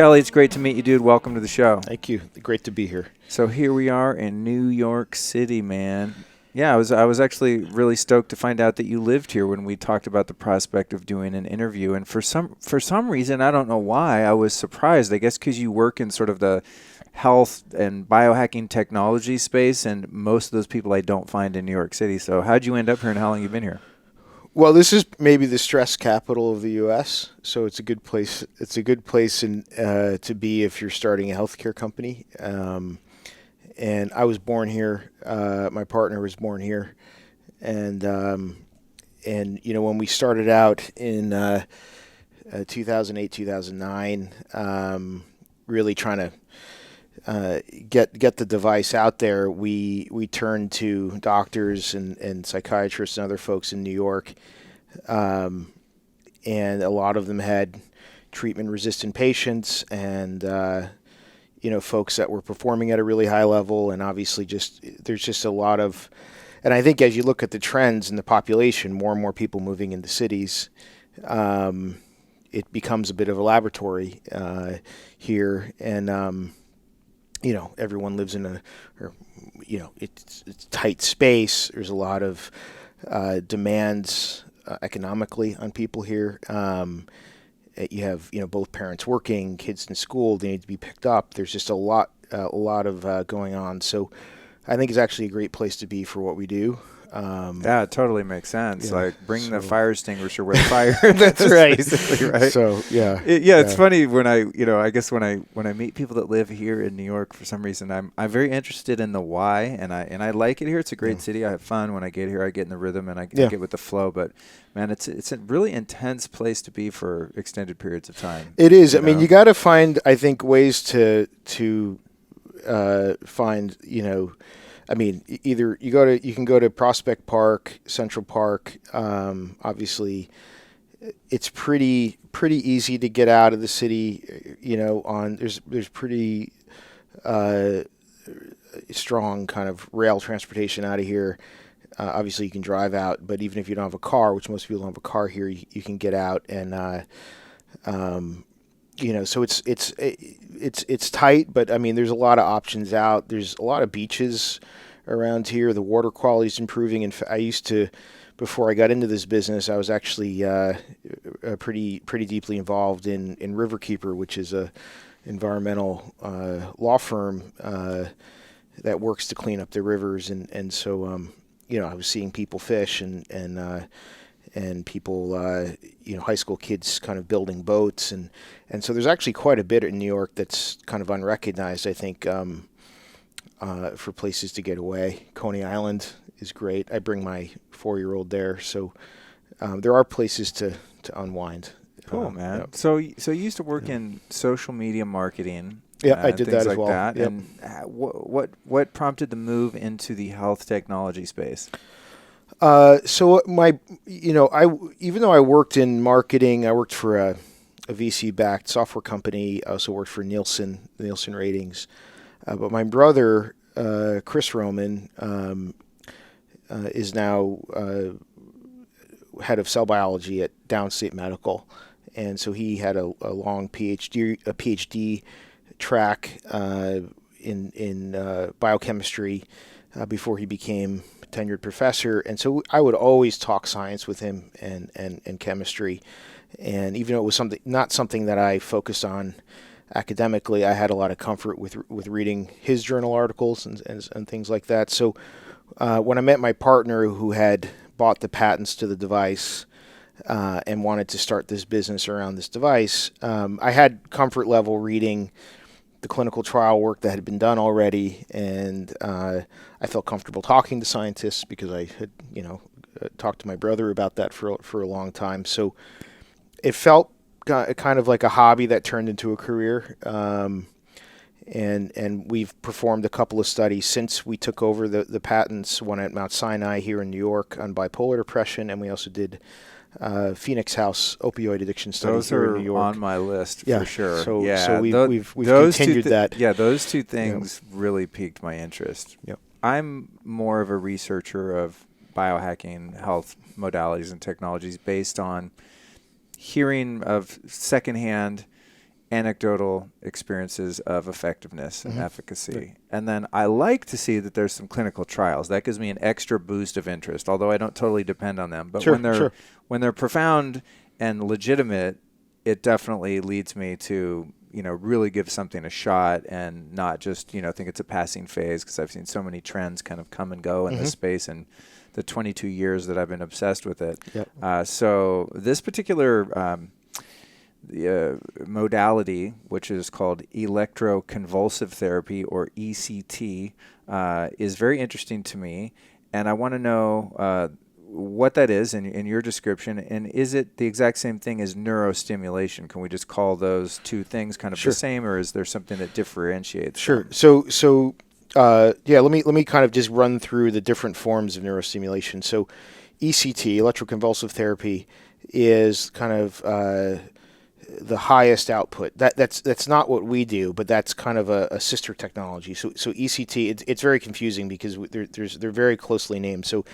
Kelly, it's great to meet you, dude. Welcome to the show. Thank you. Great to be here. So here we are in New York City, man. Yeah, I was actually really stoked to find out that you lived here when we talked about the prospect of doing an interview. And for some reason, I don't know why, I was surprised. I guess because you work in sort of the health and biohacking technology space, and most of those people I don't find in New York City. So how'd you end up here, and how long you been here? Well, this is maybe the stress capital of the U.S., so it's a good place. It's a good place to be if you're starting a healthcare company. And I was born here. My partner was born here, and you know, when we started out in 2008, 2009, really trying to get the device out there, we turned to doctors and psychiatrists and other folks in New York, and a lot of them had treatment-resistant patients and you know, folks that were performing at a really high level, and obviously there's just a lot of, and I think as you look at the trends in the population, more and more people moving into cities, it becomes a bit of a laboratory here, and you know, everyone lives in it's tight space. There's a lot of demands economically on people here. You have, you know, both parents working, kids in school, they need to be picked up. There's just a lot of going on. So I think it's actually a great place to be for what we do. Yeah, it totally makes sense. Yeah, like bring the fire exextinguisher where the fire. That's right. Basically, right. So yeah, it's funny when I guess when I meet people that live here in New York, for some reason I'm very interested in the why, and I like it here. It's a great city. I have fun when I get here. I get in the rhythm and I get with the flow. But man, it's a really intense place to be for extended periods of time. It is. I mean, you got to find, I think, ways to find, you know. I mean, either you can go to Prospect Park, Central Park. Obviously, it's pretty easy to get out of the city. You know, there's pretty strong kind of rail transportation out of here. Obviously, you can drive out, but even if you don't have a car, which most people don't have a car here, you can get out, and you know, so it's tight, but I mean, there's a lot of options out. There's a lot of beaches around here. The water quality is improving. And I used to, before I got into this business, I was actually pretty deeply involved in Riverkeeper, which is a environmental law firm that works to clean up the rivers. And so you know, I was seeing people fish and people, you know, high school kids kind of building boats. And so there's actually quite a bit in New York that's kind of unrecognized, I think, for places to get away. Coney Island is great. I bring my 4-year-old there. So there are places to unwind. Cool, man. Yeah. So you used to work in social media marketing. Yeah, I did that as well. That. Yep. And what prompted the move into the health technology space? So even though I worked in marketing, I worked for a VC-backed software company. I also worked for Nielsen Ratings. But my brother, Chris Roman, is now head of cell biology at Downstate Medical, and so he had a long PhD track in biochemistry before he became a tenured professor. And so I would always talk science with him and chemistry. And even though it was not something that I focused on academically, I had a lot of comfort with reading his journal articles and things like that. So when I met my partner, who had bought the patents to the device and wanted to start this business around this device, I had comfort level reading the clinical trial work that had been done already, and I felt comfortable talking to scientists because I had, you know, talked to my brother about that for a long time. So it felt kind of like a hobby that turned into a career, and we've performed a couple of studies since we took over the patents, one at Mount Sinai here in New York on bipolar depression, and we also did Phoenix House opioid addiction studies here in New York. Those are on my list for sure. So we've continued that. Yeah, those two things really piqued my interest. Yep. I'm more of a researcher of biohacking, health modalities, and technologies based on hearing of secondhand anecdotal experiences of effectiveness and Mm-hmm. efficacy. Right. And then I like to see that there's some clinical trials. That gives me an extra boost of interest, although I don't totally depend on them. But Sure, when they're sure. when they're profound and legitimate, it definitely leads me to, really give something a shot and not just, think it's a passing phase, because I've seen so many trends kind of come and go in Mm-hmm. this space in the 22 years that I've been obsessed with it. Yep. So this particular modality, which is called electroconvulsive therapy, or ECT, is very interesting to me. And I want to know what that is in your description, and is it the exact same thing as neurostimulation? Can we just call those two things kind of Sure. the same, or is there something that differentiates Sure. them? So yeah, let me kind of just run through the different forms of neurostimulation. So ECT, electroconvulsive therapy, is kind of the highest output. That's not what we do, but that's kind of a sister technology. So ECT, it's very confusing because they're very closely named. So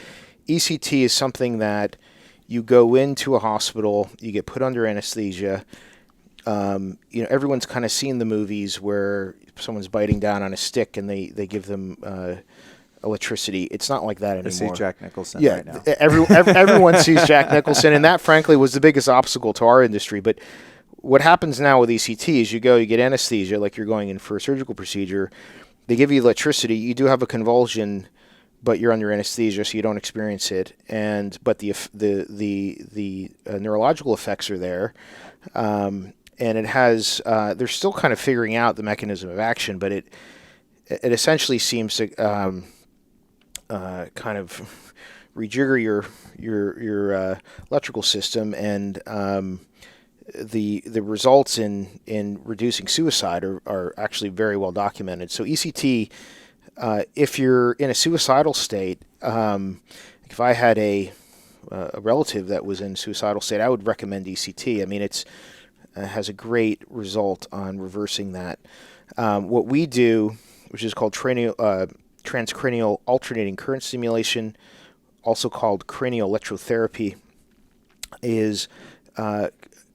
ECT is something that you go into a hospital, you get put under anesthesia. Everyone's kind of seen the movies where someone's biting down on a stick and they give them electricity. It's not like that I see anymore. Jack Nicholson Yeah, right now. everyone sees Jack Nicholson, and that, frankly, was the biggest obstacle to our industry. But what happens now with ECT is you get anesthesia, like you're going in for a surgical procedure. They give you electricity. You do have a convulsion, but you're under anesthesia, so you don't experience it. But the neurological effects are there. And it has, they're still kind of figuring out the mechanism of action, but it essentially seems to kind of rejigger your electrical system, and the results in reducing suicide are actually very well documented. So ECT, if you're in a suicidal state, if I had a relative that was in a suicidal state, I would recommend ECT. I mean, it's has a great result on reversing that. What we do, which is called transcranial alternating current stimulation, also called cranial electrotherapy, is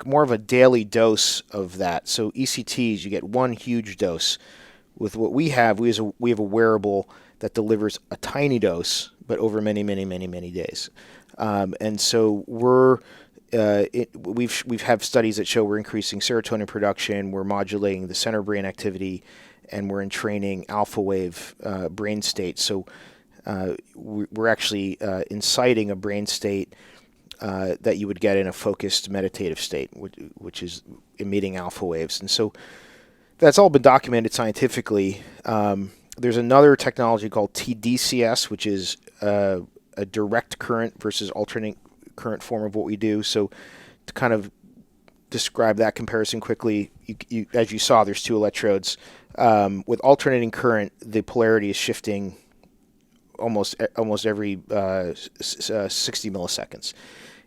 more of a daily dose of that. So ECTs, you get one huge dose. With what we have a wearable that delivers a tiny dose, but over many, many, many, many days. And so we've have studies that show we're increasing serotonin production, we're modulating the center brain activity, and we're entraining alpha wave brain state. So we're actually inciting a brain state that you would get in a focused meditative state, which is emitting alpha waves. And so that's all been documented scientifically. There's another technology called TDCS, which is a direct current versus alternating current form of what we do. So to kind of describe that comparison quickly, you as you saw, there's two electrodes. With alternating current, the polarity is shifting almost every 60 milliseconds.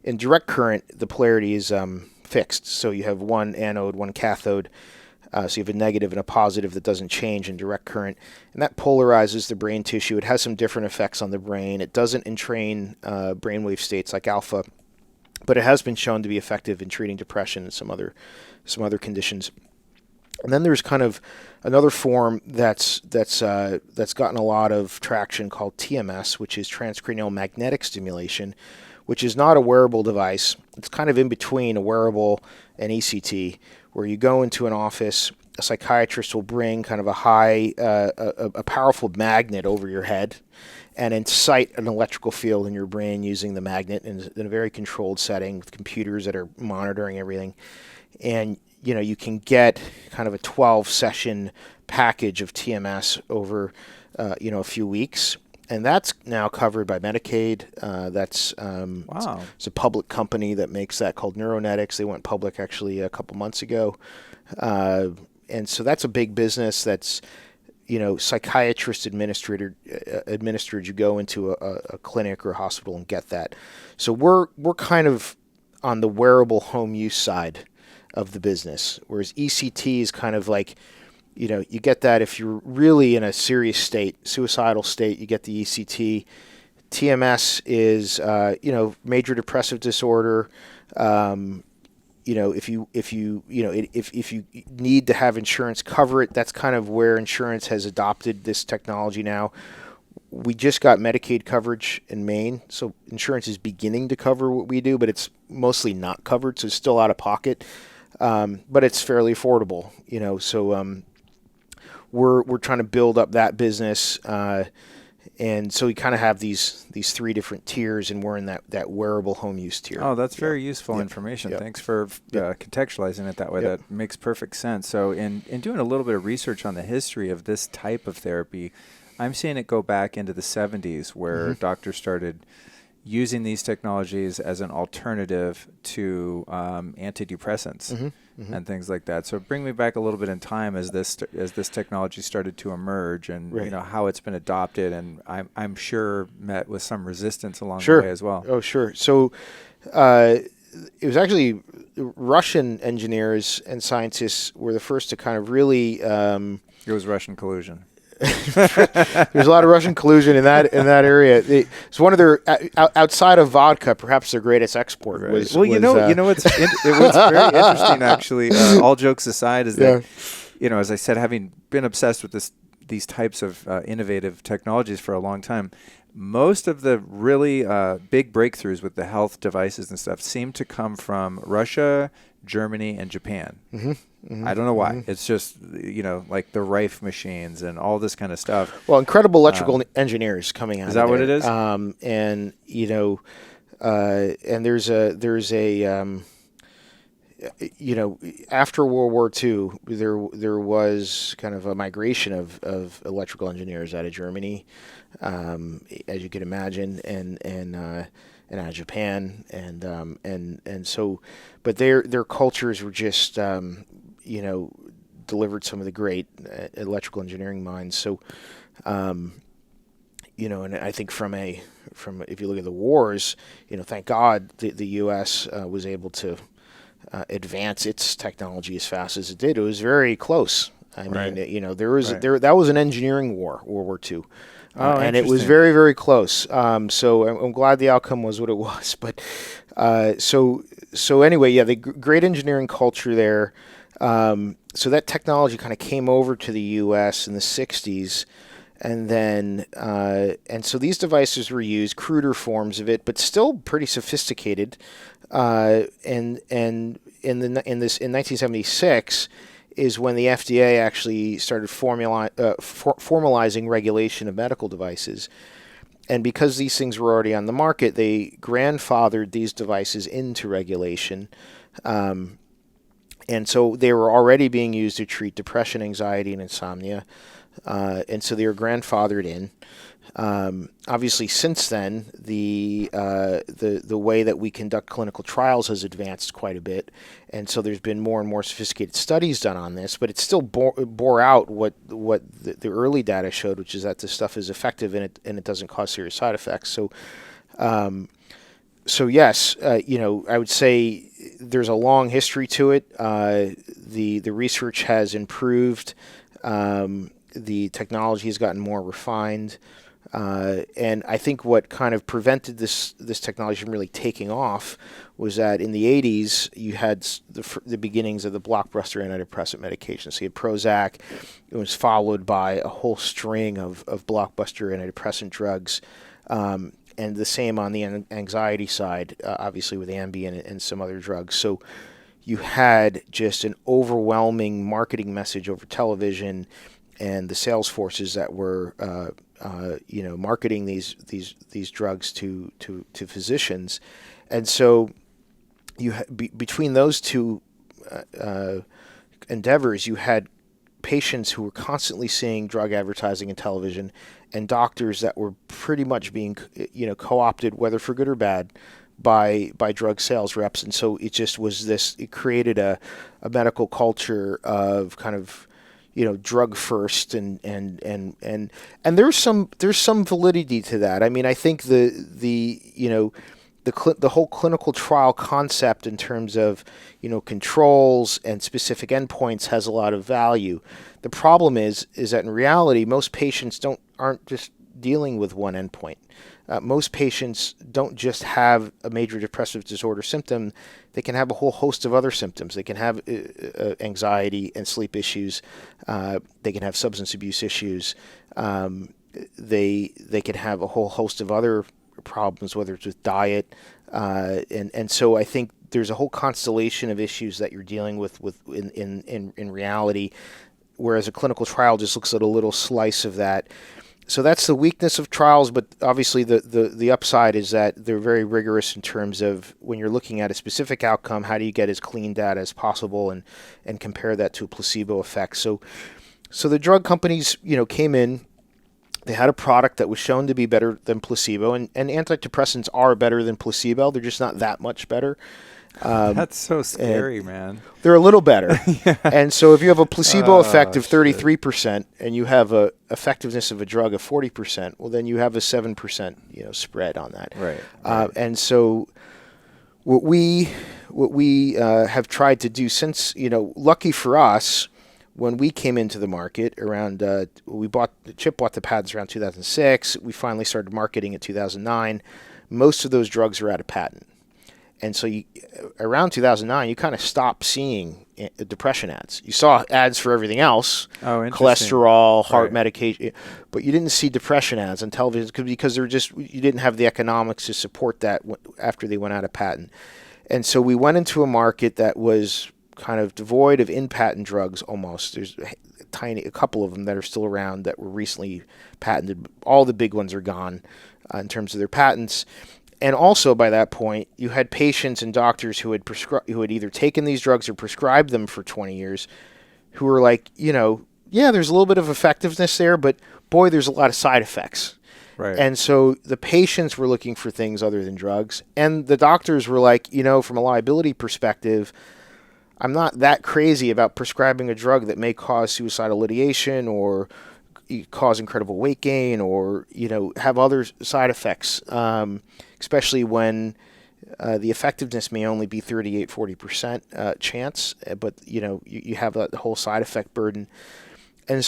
In direct current, the polarity is fixed. So you have one anode, one cathode. So you have a negative and a positive that doesn't change in direct current. And that polarizes the brain tissue. It has some different effects on the brain. It doesn't entrain brainwave states like alpha, but it has been shown to be effective in treating depression and some other conditions. And then there's kind of another form that's gotten a lot of traction called TMS, which is transcranial magnetic stimulation, which is not a wearable device. It's kind of in between a wearable and ECT, where you go into an office, a psychiatrist will bring kind of a powerful magnet over your head and incite an electrical field in your brain using the magnet in a very controlled setting with computers that are monitoring everything. And you can get kind of a 12-session package of TMS over a few weeks. And that's now covered by Medicaid. Wow. It's a public company that makes that called Neuronetics. They went public actually a couple months ago. And so that's a big business that's, psychiatrist administered. You go into a clinic or a hospital and get that. So we're kind of on the wearable home use side of the business, whereas ECT is kind of like, you get that if you're really in a serious state, suicidal state, you get the ECT. TMS is, major depressive disorder, if you need to have insurance cover it, that's kind of where insurance has adopted this technology now. We just got Medicaid coverage in Maine, so insurance is beginning to cover what we do, but it's mostly not covered, so it's still out of pocket. But it's fairly affordable, So we're trying to build up that business, and so we kind of have these 3 different tiers, and we're in that wearable home use tier. Oh, that's very useful information. Yep. Thanks for contextualizing it that way. Yep. That makes perfect sense. So in doing a little bit of research on the history of this type of therapy, I'm seeing it go back into the 70s where doctors started using these technologies as an alternative to antidepressants and things like that. So bring me back a little bit in time as this technology started to emerge, and how it's been adopted, and I'm sure met with some resistance along the way as well. Oh, sure. So it was actually Russian engineers and scientists were the first to kind of really. It was Russian collusion. There's a lot of Russian collusion in that area. It's one of their outside of vodka, perhaps their greatest export. Right. Was, well, what's very interesting, actually. All jokes aside, is that as I said, having been obsessed with these types of innovative technologies for a long time, most of the really big breakthroughs with the health devices and stuff seem to come from Russia, Germany, and Japan. I don't know why. It's just, like the Rife machines and all this kind of stuff. Well, incredible electrical engineers coming out. Is that of what there. it is? And there's a after World War II, there was kind of a migration of electrical engineers out of Germany, as you could imagine, and out of Japan, and so, but their cultures were just delivered some of the great electrical engineering minds. So, and I think from if you look at the wars, thank God the U.S. Was able to advance its technology as fast as it did. It was very close. I mean, that was an engineering war, World War II. And it was very, very close. So I'm glad the outcome was what it was. But so anyway, the great engineering culture there. So that technology kind of came over to the U.S. in the 60s. And then, and so these devices were used, cruder forms of it, but still pretty sophisticated. And in 1976 is when the FDA actually started formalizing regulation of medical devices. And because these things were already on the market, they grandfathered these devices into regulation. And so they were already being used to treat depression, anxiety, and insomnia. And so they were grandfathered in. Obviously, since then, the way that we conduct clinical trials has advanced quite a bit, and so there's been more and more sophisticated studies done on this. But it still bore out what the early data showed, which is that this stuff is effective and it doesn't cause serious side effects. So, yes, I would say there's a long history to it. The research has improved. The technology has gotten more refined. And I think what kind of prevented this technology from really taking off was that in the 80s, you had the beginnings of the blockbuster antidepressant medications. So you had Prozac. It was followed by a whole string of blockbuster antidepressant drugs. And the same on the anxiety side, obviously with Ambien and some other drugs. So you had just an overwhelming marketing message over television, and the sales forces that were marketing these drugs to physicians. And so between those two endeavors, you had patients who were constantly seeing drug advertising in television, and doctors that were pretty much being co-opted, whether for good or bad, by drug sales reps. And so it just was it created a medical culture of kind of drug first, and there's some validity to that. I mean, I think the whole clinical trial concept in terms of controls and specific endpoints has a lot of value. The problem is that in reality, most patients aren't just dealing with one endpoint. most patients don't just have a major depressive disorder symptom. They can have a whole host of other symptoms. They can have anxiety and sleep issues. They can have substance abuse issues. They can have a whole host of other problems, whether it's with diet. And so I think there's a whole constellation of issues that you're dealing with in reality, whereas a clinical trial just looks at a little slice of that. So that's the weakness of trials, but obviously the upside is that they're very rigorous in terms of when you're looking at a specific outcome, how do you get as clean data as possible and compare that to a placebo effect. So the drug companies, came in, they had a product that was shown to be better than placebo, and antidepressants are better than placebo. They're just not that much better. That's so scary, man. They're a little better. Yeah. And so if you have a placebo effect of 33% and you have a effectiveness of a drug of 40%, well, then you have a 7% spread on that. Right. And so what we have tried to do since, lucky for us, when we came into the market around, Chip bought the patents around 2006. We finally started marketing in 2009. Most of those drugs are out of patent. And so around 2009, you kind of stopped seeing depression ads. You saw ads for everything else, cholesterol, heart medication, but you didn't see depression ads on television because you didn't have the economics to support that after they went out of patent. And so we went into a market that was kind of devoid of in-patent drugs almost. There's a couple of them that are still around that were recently patented. All the big ones are gone in terms of their patents. And also by that point, you had patients and doctors who had either taken these drugs or prescribed them for 20 years who were like, yeah, there's a little bit of effectiveness there, but boy, there's a lot of side effects. Right. And so the patients were looking for things other than drugs. And the doctors were like, from a liability perspective, I'm not that crazy about prescribing a drug that may cause suicidal ideation or cause incredible weight gain or, have other side effects, especially when the effectiveness may only be 38-40% chance, but, you have the whole side effect burden. And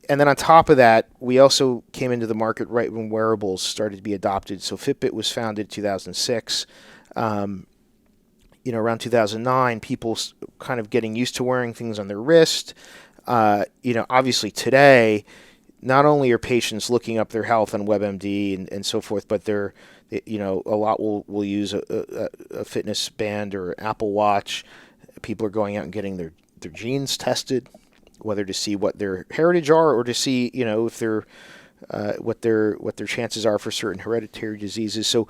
then on top of that, we also came into the market right when wearables started to be adopted. So Fitbit was founded in 2006. Around 2009, people kind of getting used to wearing things on their wrist. Obviously today, not only are patients looking up their health on WebMD and so forth, but a lot will use a fitness band or Apple Watch. People are going out and getting their genes tested, whether to see what their heritage are or to see, if they're what their chances are for certain hereditary diseases. So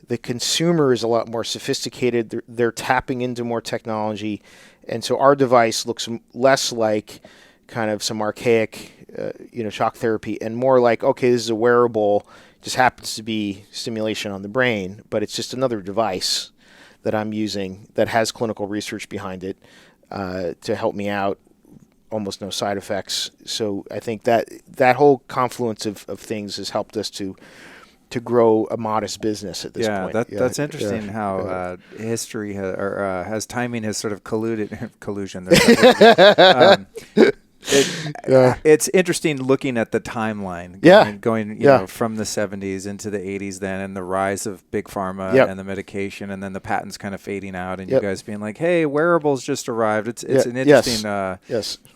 the consumer is a lot more sophisticated. They're tapping into more technology. And so our device looks less like kind of some archaic, shock therapy and more like, okay, this is a wearable, just happens to be stimulation on the brain, but it's just another device that I'm using that has clinical research behind it to help me out. Almost no side effects. So I think that whole confluence of things has helped us to grow a modest business at this point. That's interesting how history has timing has sort of collusion. It's interesting looking at the timeline. Going from the 70s into the 80s then, and the rise of big pharma and the medication, and then the patents kind of fading out, and you guys being like, hey, wearables just arrived. It's an interesting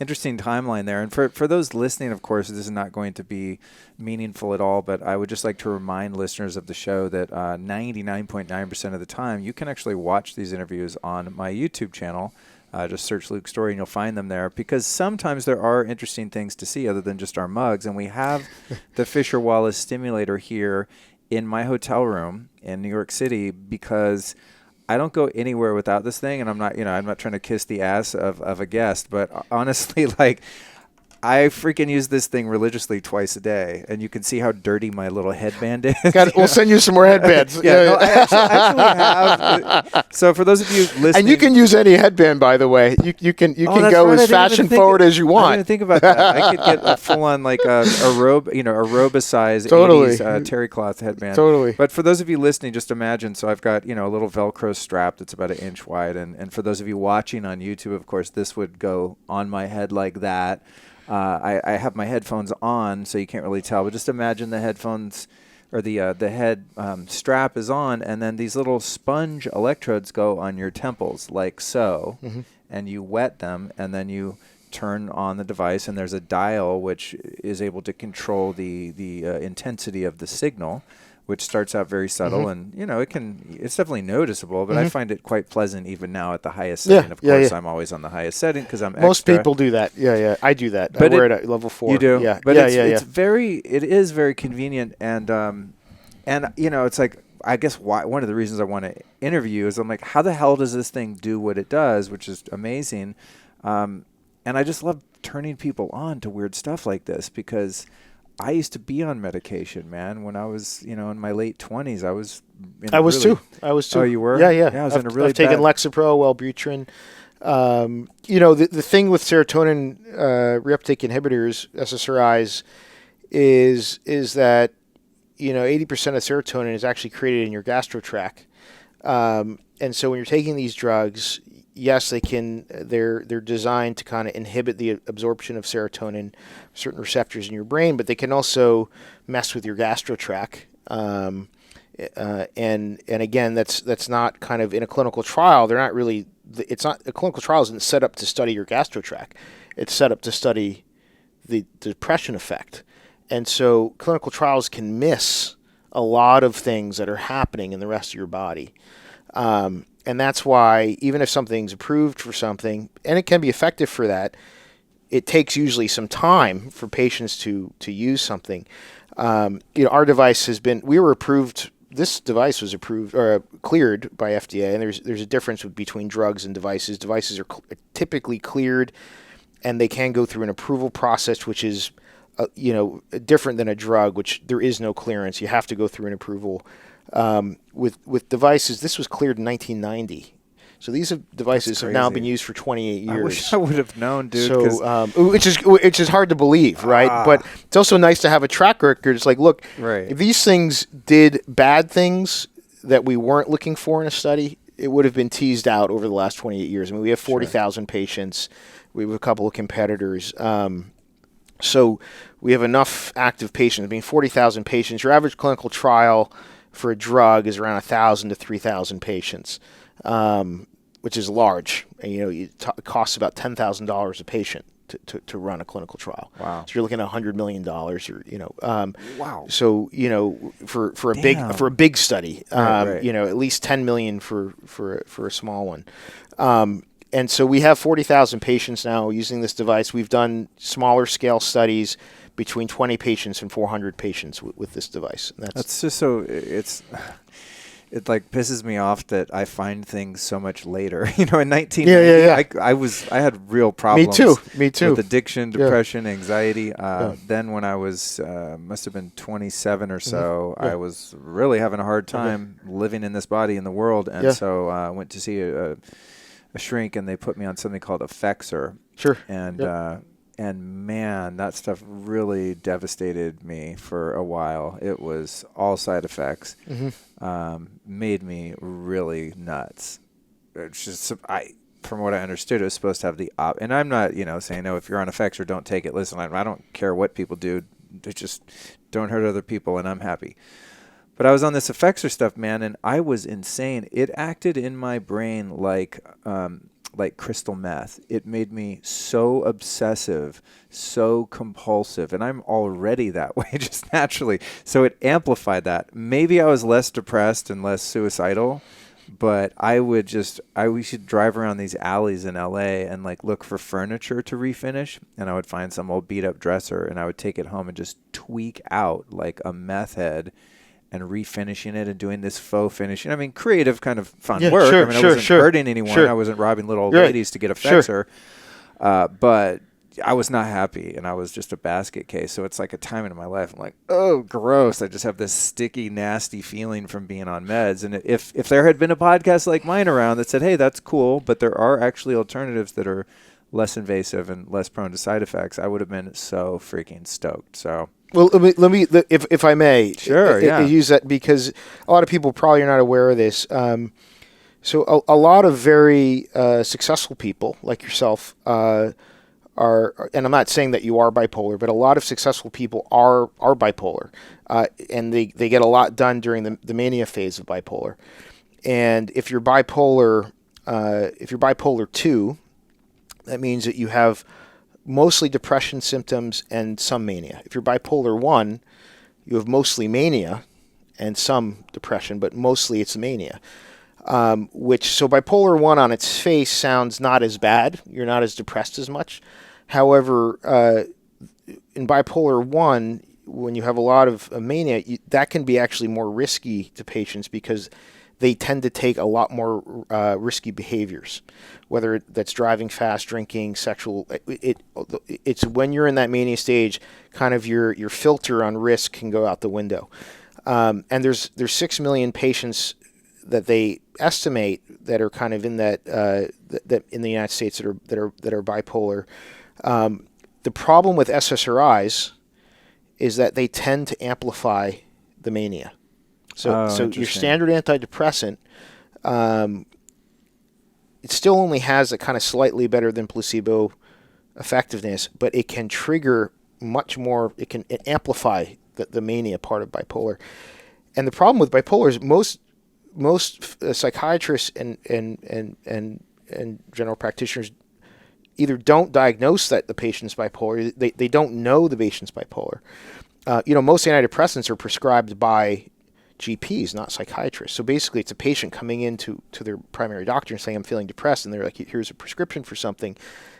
interesting timeline there. And for those listening, of course, this is not going to be meaningful at all, but I would just like to remind listeners of the show that 99.9% of the time you can actually watch these interviews on my YouTube channel. Just search Luke Story and you'll find them there, because sometimes there are interesting things to see other than just our mugs. And we have the Fisher Wallace Stimulator here in my hotel room in New York City because I don't go anywhere without this thing. And I'm not trying to kiss the ass of a guest, but honestly, I freaking use this thing religiously twice a day, and you can see how dirty my little headband is. We'll send you some more headbands. I actually have. So for those of you listening, and you can use any headband, by the way. You can go as fashion forward as you want. I didn't think about that. I could get a full on aerobicized 80s terry cloth headband. Totally. But for those of you listening, just imagine. So I've got a little Velcro strap that's about 1 inch wide, and for those of you watching on YouTube, of course, this would go on my head like that. I have my headphones on, so you can't really tell, but just imagine the headphones or the head strap is on, and then these little sponge electrodes go on your temples, like so, and you wet them, and then you turn on the device, and there's a dial which is able to control the intensity of the signal, which starts out very subtle, and it's definitely noticeable, but I find it quite pleasant even now at the highest setting. Of course, I'm always on the highest setting because I'm Most extra. people do that. Yeah. I do that. But I wear it at level 4. You do? Yeah. But it is very convenient, and it's like, I guess one of the reasons I want to interview you is I'm like, how the hell does this thing do what it does, which is amazing. And I just love turning people on to weird stuff like this because I used to be on medication, man. When I was, in my late 20s, I was too. Oh, you were? Yeah. I was in a really I've taken Lexapro, Wellbutrin. The thing with serotonin reuptake inhibitors, SSRIs, is that 80% of serotonin is actually created in your gastrotract, and so when you're taking these drugs, yes, they're designed to kind of inhibit the absorption of serotonin, certain receptors in your brain, but they can also mess with your gastrotract. And again, that's not kind of in a clinical trial. They're not really. It's not a clinical trial isn't set up to study your gastrotract. It's set up to study the depression effect. And so clinical trials can miss a lot of things that are happening in the rest of your body. And that's why even if something's approved for something, and it can be effective for that, it takes usually some time for patients to use something. Our device this device was approved or cleared by FDA, and there's a difference between drugs and devices. Devices are typically cleared, and they can go through an approval process, which is different than a drug, which there is no clearance. You have to go through an approval. With devices, this was cleared in 1990. So these devices have now been used for 28 years. I wish I would have known, dude. So, which is hard to believe, right? But it's also nice to have a track record. It's like, look, if these things did bad things that we weren't looking for in a study, it would have been teased out over the last 28 years. I mean, we have 40,000 patients. We have a couple of competitors. So we have enough active patients. I mean, 40,000 patients. Your average clinical trial for a drug is around 1,000 to 3,000 patients, which is large. And, it costs about $10,000 a patient to run a clinical trial. Wow! So you're looking at $100 million, wow. So for a big study, at least $10 million for a small one. And so we have 40,000 patients now using this device. We've done smaller scale studies between 20 patients and 400 patients with this device. And that's just so it like pisses me off that I find things so much later. In 1990, I had real problems. Me too. With addiction, depression, anxiety. Then when I was must have been 27 or so, I was really having a hard time living in this body in the world, and so I went to see a shrink, and they put me on something called Effexor. Sure. And man, that stuff really devastated me for a while. It was all side effects. Made me really nuts. It's just from what I understood, it was supposed to have the and I'm not saying no, if you're on Effexor, don't take it. Listen, I don't care what people do. Just don't hurt other people, and I'm happy. But I was on this Effexor stuff, man, and I was insane. It acted in my brain like crystal meth. It made me so obsessive, so compulsive, and I'm already that way just naturally. So it amplified that. Maybe I was less depressed and less suicidal, but we should drive around these alleys in LA and look for furniture to refinish, and I would find some old beat up dresser, and I would take it home and just tweak out like a meth head and refinishing it and doing this faux finishing. I mean, creative kind of fun work. I wasn't hurting anyone. I wasn't robbing little old ladies to get a Effexor. But I was not happy, and I was just a basket case. So it's like a time in my life. I'm like, oh, gross. I just have this sticky, nasty feeling from being on meds. And if there had been a podcast like mine around that said, hey, that's cool, but there are actually alternatives that are less invasive and less prone to side effects, I would have been so freaking stoked. So... Well, let me if I may, use that because a lot of people probably are not aware of this. So a lot of very successful people like yourself are and I'm not saying that you are bipolar, but a lot of successful people are bipolar, and they get a lot done during the mania phase of bipolar. And if you're bipolar 2, that means that you have mostly depression symptoms and some mania. If you're bipolar 1, you have mostly mania and some depression, but mostly it's mania. So bipolar 1 on its face sounds not as bad. You're not as depressed as much. However, in bipolar 1, when you have a lot of mania, that can be actually more risky to patients because they tend to take a lot more risky behaviors, whether that's driving fast, drinking, sexual. It's when you're in that mania stage, kind of your filter on risk can go out the window. And there's 6 million patients that they estimate that are kind of in that in the United States that are bipolar. The problem with SSRIs is that they tend to amplify the mania. So your standard antidepressant, it still only has a kind of slightly better than placebo effectiveness, but it can trigger much more. It can amplify the mania part of bipolar. And the problem with bipolar is most psychiatrists and general practitioners either don't diagnose that the patient's bipolar. They don't know the patient's bipolar. Most antidepressants are prescribed by GPs, not psychiatrists. So basically, it's a patient coming into their primary doctor and saying, "I'm feeling depressed," and they're like, "Here's a prescription for something."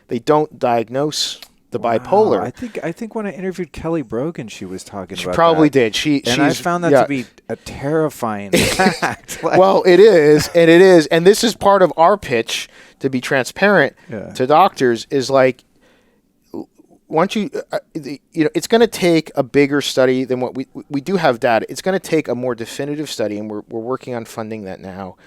They don't diagnose the bipolar. I think when I interviewed Kelly Brogan, she was talking about probably that. did. I found that to be a terrifying fact. Well, it is, and this is part of our pitch to be transparent to doctors. Is like, once it's going to take a bigger study than what we do have data. It's going to take a more definitive study, and we're working on funding that now,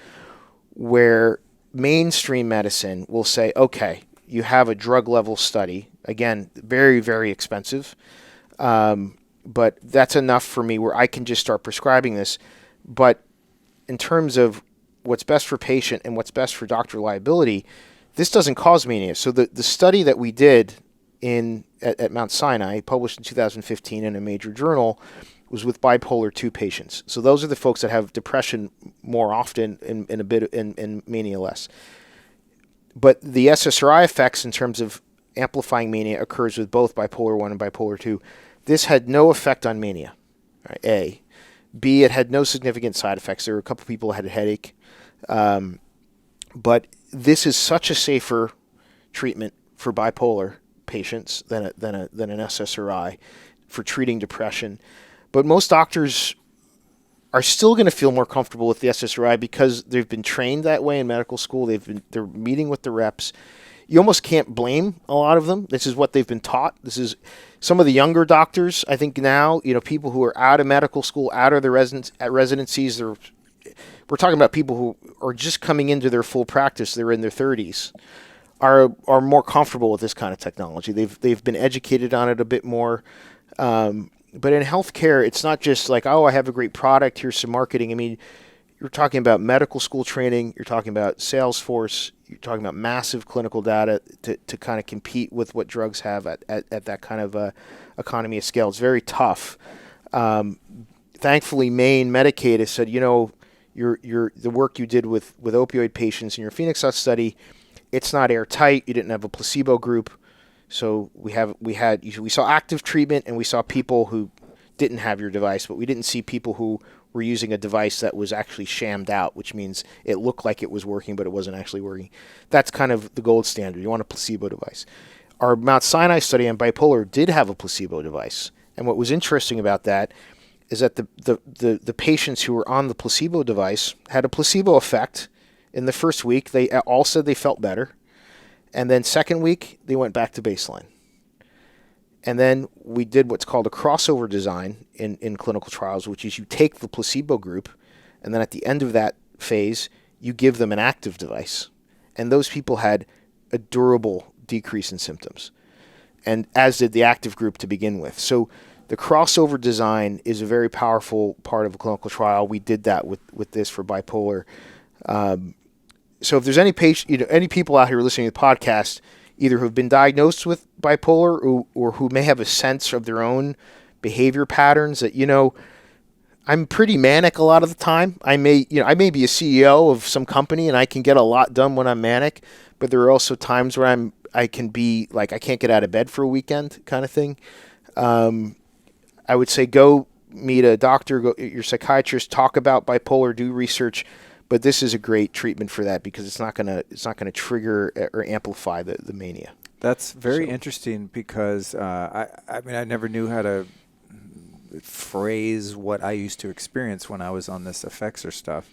where mainstream medicine will say, okay, you have a drug level study. Again, very, very expensive, but that's enough for me where I can just start prescribing this. But in terms of what's best for patient and what's best for doctor liability, this doesn't cause mania. So the study that we did at Mount Sinai, published in 2015 in a major journal, was with bipolar 2 patients. So those are the folks that have depression more often and mania less. But the SSRI effects in terms of amplifying mania occurs with both bipolar 1 and bipolar 2. This had no effect on mania, right? A. B, it had no significant side effects. There were a couple people who had a headache. But this is such a safer treatment for bipolar patients than an SSRI for treating depression. But most doctors are still going to feel more comfortable with the SSRI because they've been trained that way in medical school. They're meeting with the reps. You almost can't blame a lot of them. This is what they've been taught. This is some of the younger doctors. I think now, people who are out of medical school, out of their residencies. We're talking about people who are just coming into their full practice. They're in their 30s. Are more comfortable with this kind of technology. They've been educated on it a bit more. But in healthcare, it's not just like, oh, I have a great product, here's some marketing. I mean, you're talking about medical school training, you're talking about sales force, you're talking about massive clinical data to kind of compete with what drugs have at that kind of economy of scale. It's very tough. Thankfully, Maine Medicaid has said, the work you did with opioid patients in your Phoenix study, it's not airtight. You didn't have a placebo group. So we saw active treatment and we saw people who didn't have your device, but we didn't see people who were using a device that was actually shammed out, which means it looked like it was working, but it wasn't actually working. That's kind of the gold standard. You want a placebo device. Our Mount Sinai study on bipolar did have a placebo device. And what was interesting about that is that the patients who were on the placebo device had a placebo effect. In the first week, they all said they felt better. And then second week, they went back to baseline. And then we did what's called a crossover design in clinical trials, which is you take the placebo group, and then at the end of that phase, you give them an active device. And those people had a durable decrease in symptoms, and as did the active group to begin with. So the crossover design is a very powerful part of a clinical trial. We did that with this for bipolar. So if there's any patient, any people out here listening to the podcast, either who've been diagnosed with bipolar or who may have a sense of their own behavior patterns that, I'm pretty manic a lot of the time. I may be a CEO of some company and I can get a lot done when I'm manic, but there are also times where I can be like, I can't get out of bed for a weekend kind of thing. I would say go meet a doctor, go your psychiatrist, talk about bipolar, do research, but this is a great treatment for that because it's not gonna trigger or amplify the mania. That's very interesting because I mean I never knew how to phrase what I used to experience when I was on this effexor stuff.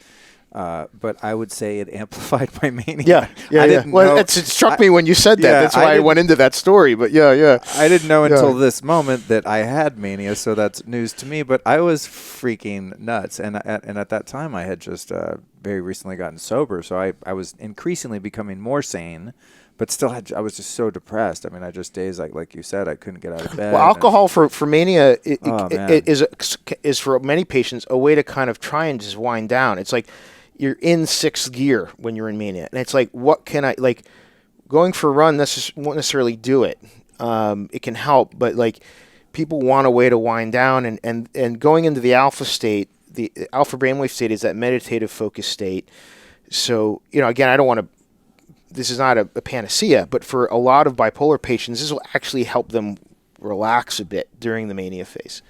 But I would say it amplified my mania. Yeah. Well, it struck me when you said that. That's why I went into that story. But yeah. I didn't know until this moment that I had mania, so that's news to me. But I was freaking nuts, and at that time I had just very recently gotten sober, so I was increasingly becoming more sane. But still, I was just so depressed. I mean, I just days like you said, I couldn't get out of bed. Well, alcohol for mania is for many patients a way to kind of try and just wind down. It's like you're in sixth gear when you're in mania, and it's like, what can I like? Going for a run won't necessarily do it. It can help, but like people want a way to wind down, and going into the alpha state, the alpha brainwave state is that meditative focus state. So again, I don't want to. This is not a panacea, but for a lot of bipolar patients, this will actually help them relax a bit during the mania phase.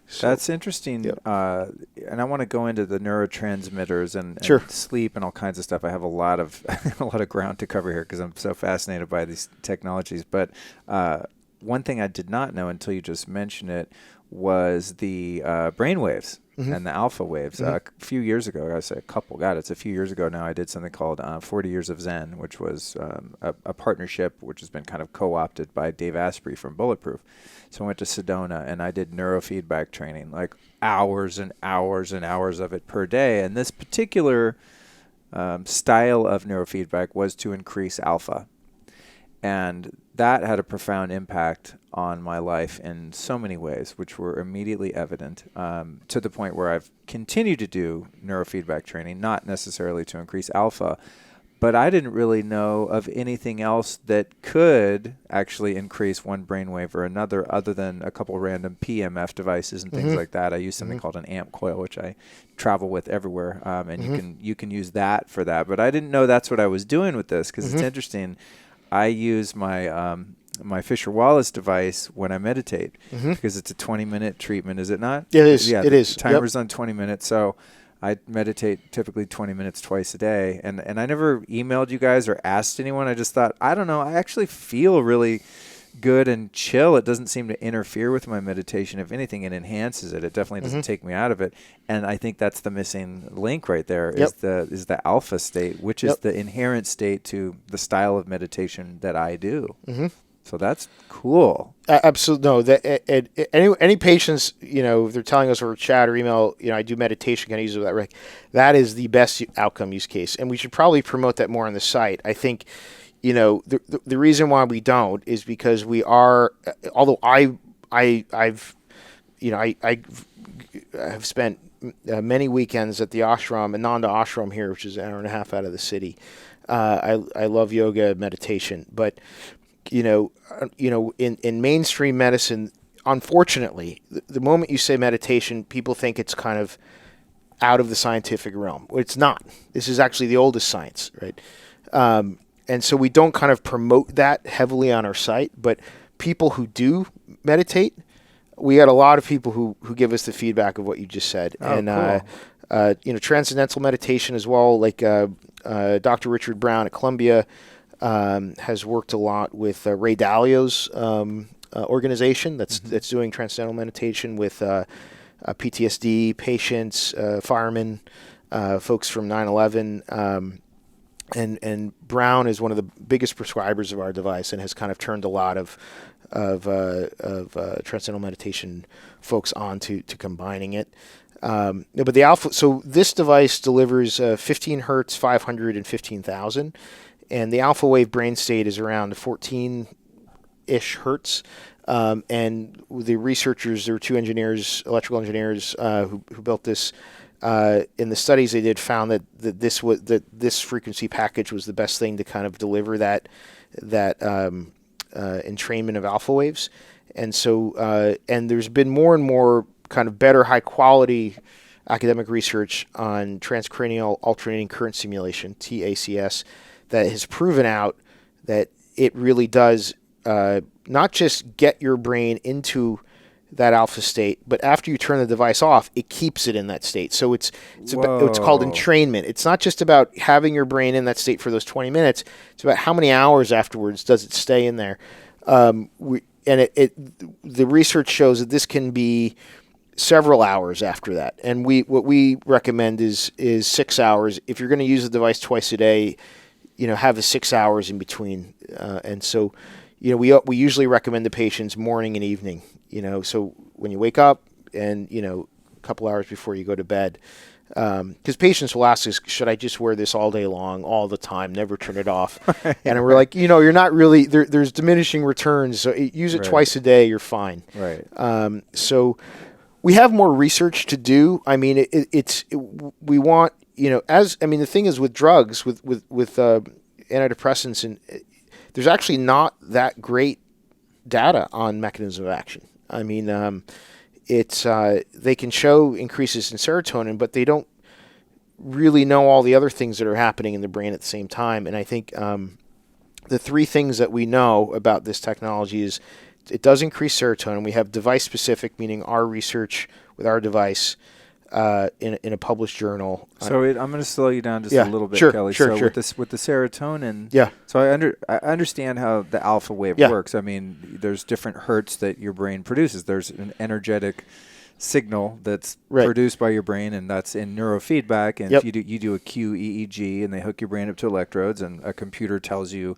So, that's interesting. Yep. And I want to go into the neurotransmitters and sleep and all kinds of stuff. I have a lot of ground to cover here because I'm so fascinated by these technologies. But one thing I did not know until you just mentioned it was the brainwaves. Mm-hmm. And the alpha waves. Mm-hmm. A few years ago, I say a couple. God, it's a few years ago now. I did something called 40 Years of Zen, which was a partnership which has been kind of co-opted by Dave Asprey from Bulletproof. So I went to Sedona and I did neurofeedback training, like hours and hours and hours of it per day. And this particular style of neurofeedback was to increase alpha. And that had a profound impact on my life in so many ways, which were immediately evident, to the point where I've continued to do neurofeedback training, not necessarily to increase alpha, but I didn't really know of anything else that could actually increase one brainwave or another other than a couple random PMF devices and things like that. I use something called an amp coil, which I travel with everywhere, and you can use that for that. But I didn't know that's what I was doing with this because it's interesting. I use my my Fisher Wallace device when I meditate because it's a 20-minute treatment, is it not? Yeah, it is. Yeah, it is. The timer's on 20 minutes, so I meditate typically 20 minutes twice a day. And I never emailed you guys or asked anyone. I just thought, I don't know, I actually feel really good and chill. It doesn't seem to interfere with my meditation. If anything, it enhances it. It definitely doesn't take me out of it. And I think that's the missing link right there is the alpha state, which is the inherent state to the style of meditation that I do. So that's cool. Absolutely. No, any patients, if they're telling us over chat or email, I do meditation, can I use it with that? That is the best outcome use case. And we should probably promote that more on the site. I think, the reason why we don't is because we are, although I've spent many weekends at the ashram, Ananda Ashram here, which is an hour and a half out of the city. I love yoga meditation, but in mainstream medicine, unfortunately, the moment you say meditation, people think it's kind of out of the scientific realm. It's not. This is actually the oldest science, right? And so we don't kind of promote that heavily on our site, but people who do meditate, we had a lot of people who give us the feedback of what you just said. Cool. Transcendental meditation as well, like Dr. Richard Brown at Columbia has worked a lot with Ray Dalio's organization that's doing transcendental meditation with PTSD patients, firemen, folks from 9/11. And Brown is one of the biggest prescribers of our device and has kind of turned a lot of transcendental meditation folks on to combining it. But the alpha, so this device delivers 15 hertz, 500, and 15,000. And the alpha wave brain state is around 14-ish hertz. And the researchers, there were two engineers, electrical engineers, who built this, in the studies they did found that this frequency package was the best thing to kind of deliver that entrainment of alpha waves. And so and there's been more and more kind of better, high quality academic research on transcranial alternating current stimulation, TACS, that has proven out that it really does not just get your brain into that alpha state, but after you turn the device off, it keeps it in that state. So it's called entrainment. It's not just about having your brain in that state for those 20 minutes. It's about how many hours afterwards does it stay in there. The research shows that this can be several hours after that. And what we recommend is 6 hours. If you're going to use the device twice a day, have the 6 hours in between. And so, we usually recommend to patients morning and evening. So when you wake up and, a couple hours before you go to bed, because patients will ask us, should I just wear this all day long, all the time, never turn it off? And we're like, you're not really, there's diminishing returns. So use it twice a day, you're fine. Right. So we have more research to do. I mean, we want, the thing is with drugs, with antidepressants, and there's actually not that great data on mechanism of action. I mean, they can show increases in serotonin, but they don't really know all the other things that are happening in the brain at the same time. And I think the three things that we know about this technology is it does increase serotonin. We have device-specific, meaning our research with our device in a published journal. So I'm going to slow you down just a little bit, Kelly. Sure. With the serotonin, yeah. So I understand how the alpha wave works. I mean, there's different hertz that your brain produces. There's an energetic signal that's produced by your brain, and that's in neurofeedback. And if you do a QEEG, and they hook your brain up to electrodes, and a computer tells you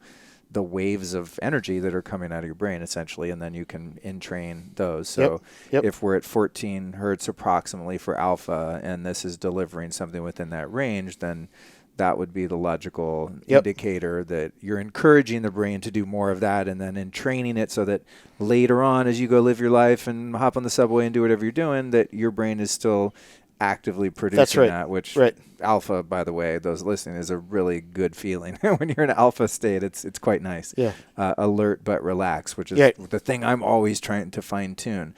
the waves of energy that are coming out of your brain, essentially, and then you can entrain those. So if we're at 14 hertz approximately for alpha, and this is delivering something within that range, then that would be the logical indicator that you're encouraging the brain to do more of that, and then entraining it so that later on, as you go live your life and hop on the subway and do whatever you're doing, that your brain is still actively producing that, which alpha, by the way, those listening, is a really good feeling. When you're in alpha state, it's quite nice. Yeah. Alert but relaxed, which is the thing I'm always trying to fine tune.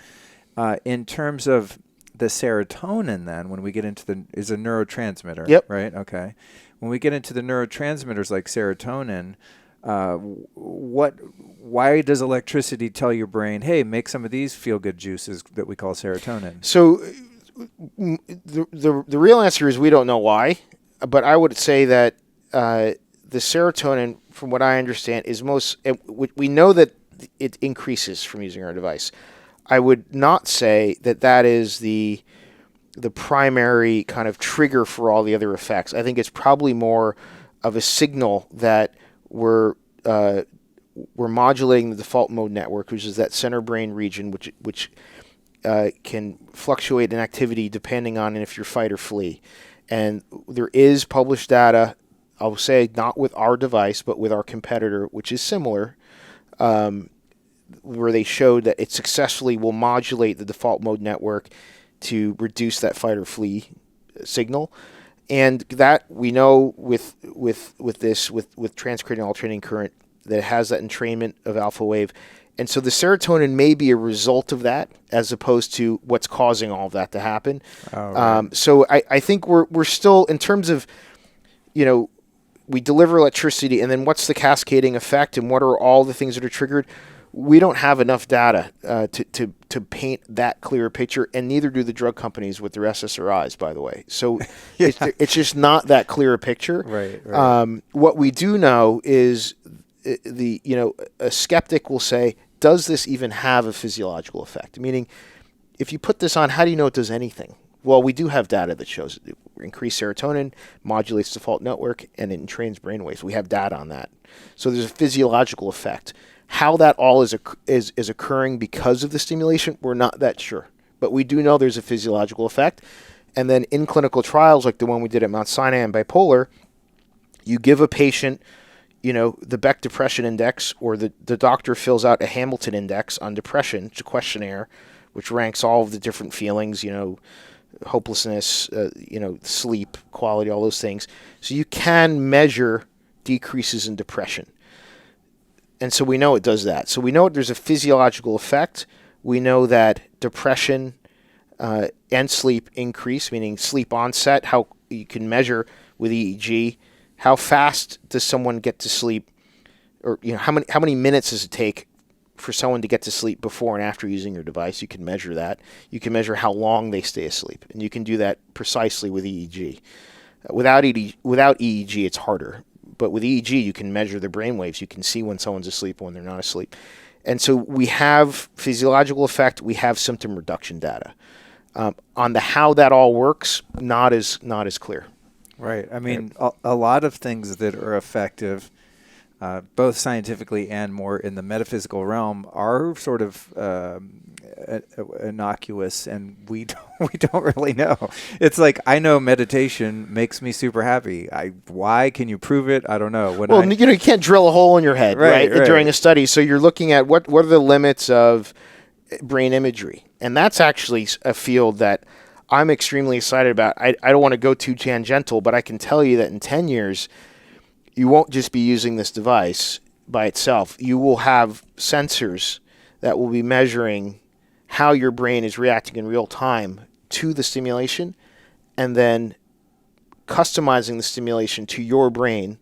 In terms of the serotonin, then, when we get into is a neurotransmitter, right? Okay. When we get into the neurotransmitters like serotonin, why does electricity tell your brain, hey, make some of these feel-good juices that we call serotonin? So the real answer is we don't know why, but I would say that the serotonin, from what I understand, is we know that it increases from using our device. I would not say that is the primary kind of trigger for all the other effects. I think it's probably more of a signal that we're modulating the default mode network, which is that center brain region, which can fluctuate in activity depending on if you're fight or flee. And there is published data, I'll say not with our device, but with our competitor, which is similar, where they showed that it successfully will modulate the default mode network to reduce that fight or flee signal. And that we know with transcranial alternating current, that it has that entrainment of alpha wave. And so the serotonin may be a result of that, as opposed to what's causing all of that to happen. So I think we're still, in terms of, we deliver electricity, and then what's the cascading effect, and what are all the things that are triggered? We don't have enough data to paint that clear picture, and neither do the drug companies with their SSRIs, by the way. So it's just not that clear a picture. Right. What we do know is a skeptic will say, does this even have a physiological effect? Meaning, if you put this on, how do you know it does anything? Well, we do have data that shows it increased serotonin, modulates default network, and it entrains brainwaves. We have data on that. So there's a physiological effect. How that all is occurring because of the stimulation, we're not that sure. But we do know there's a physiological effect. And then in clinical trials, like the one we did at Mount Sinai and Bipolar, you give a patient the Beck Depression Index, or the doctor fills out a Hamilton Index on depression. It's a questionnaire which ranks all of the different feelings, hopelessness, sleep quality, all those things. So you can measure decreases in depression. And so we know it does that. So we know there's a physiological effect. We know that depression and sleep increase, meaning sleep onset, how you can measure with EEG, how fast does someone get to sleep, or how many minutes does it take for someone to get to sleep before and after using your device. You can measure that. You can measure how long they stay asleep, and you can do that precisely with EEG. Without EEG, it's harder. But with EEG, you can measure the brainwaves. You can see when someone's asleep and when they're not asleep. And so we have physiological effect. We have symptom reduction data. On the how that all works, not as clear. Right. I mean, a lot of things that are effective, both scientifically and more in the metaphysical realm, are sort of innocuous, and we don't really know. It's like, I know meditation makes me super happy. Why? Can you prove it? I don't know. You can't drill a hole in your head, right? During a study. So you're looking at what are the limits of brain imagery, and that's actually a field that I'm extremely excited about. I don't want to go too tangential, but I can tell you that in 10 years, you won't just be using this device by itself. You will have sensors that will be measuring how your brain is reacting in real time to the stimulation, and then customizing the stimulation to your brain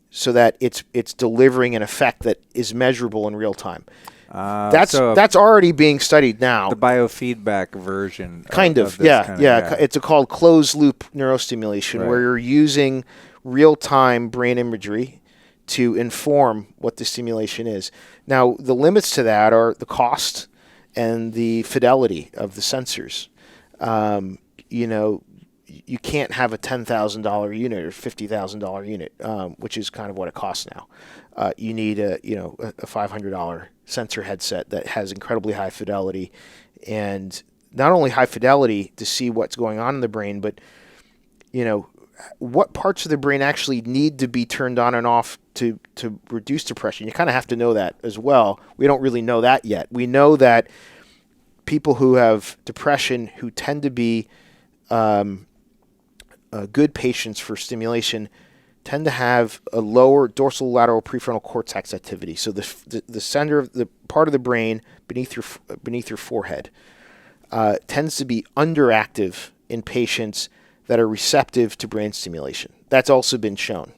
so that it's delivering an effect that is measurable in real time. That's already being studied now. The biofeedback version. Kind of. It's called closed loop neurostimulation, right, where you're using real-time brain imagery to inform what the stimulation is. Now, the limits to that are the cost and the fidelity of the sensors. You can't have a $10,000 unit or $50,000 unit, which is kind of what it costs now. You need a $500 sensor headset that has incredibly high fidelity, and not only high fidelity to see what's going on in the brain, but what parts of the brain actually need to be turned on and off to reduce depression. You kind of have to know that as well. We don't really know that yet. We know that people who have depression, who tend to be good patients for stimulation, tend to have a lower dorsal lateral prefrontal cortex activity. So the center of the part of the brain beneath your forehead tends to be underactive in patients that are receptive to brain stimulation. That's also been shown.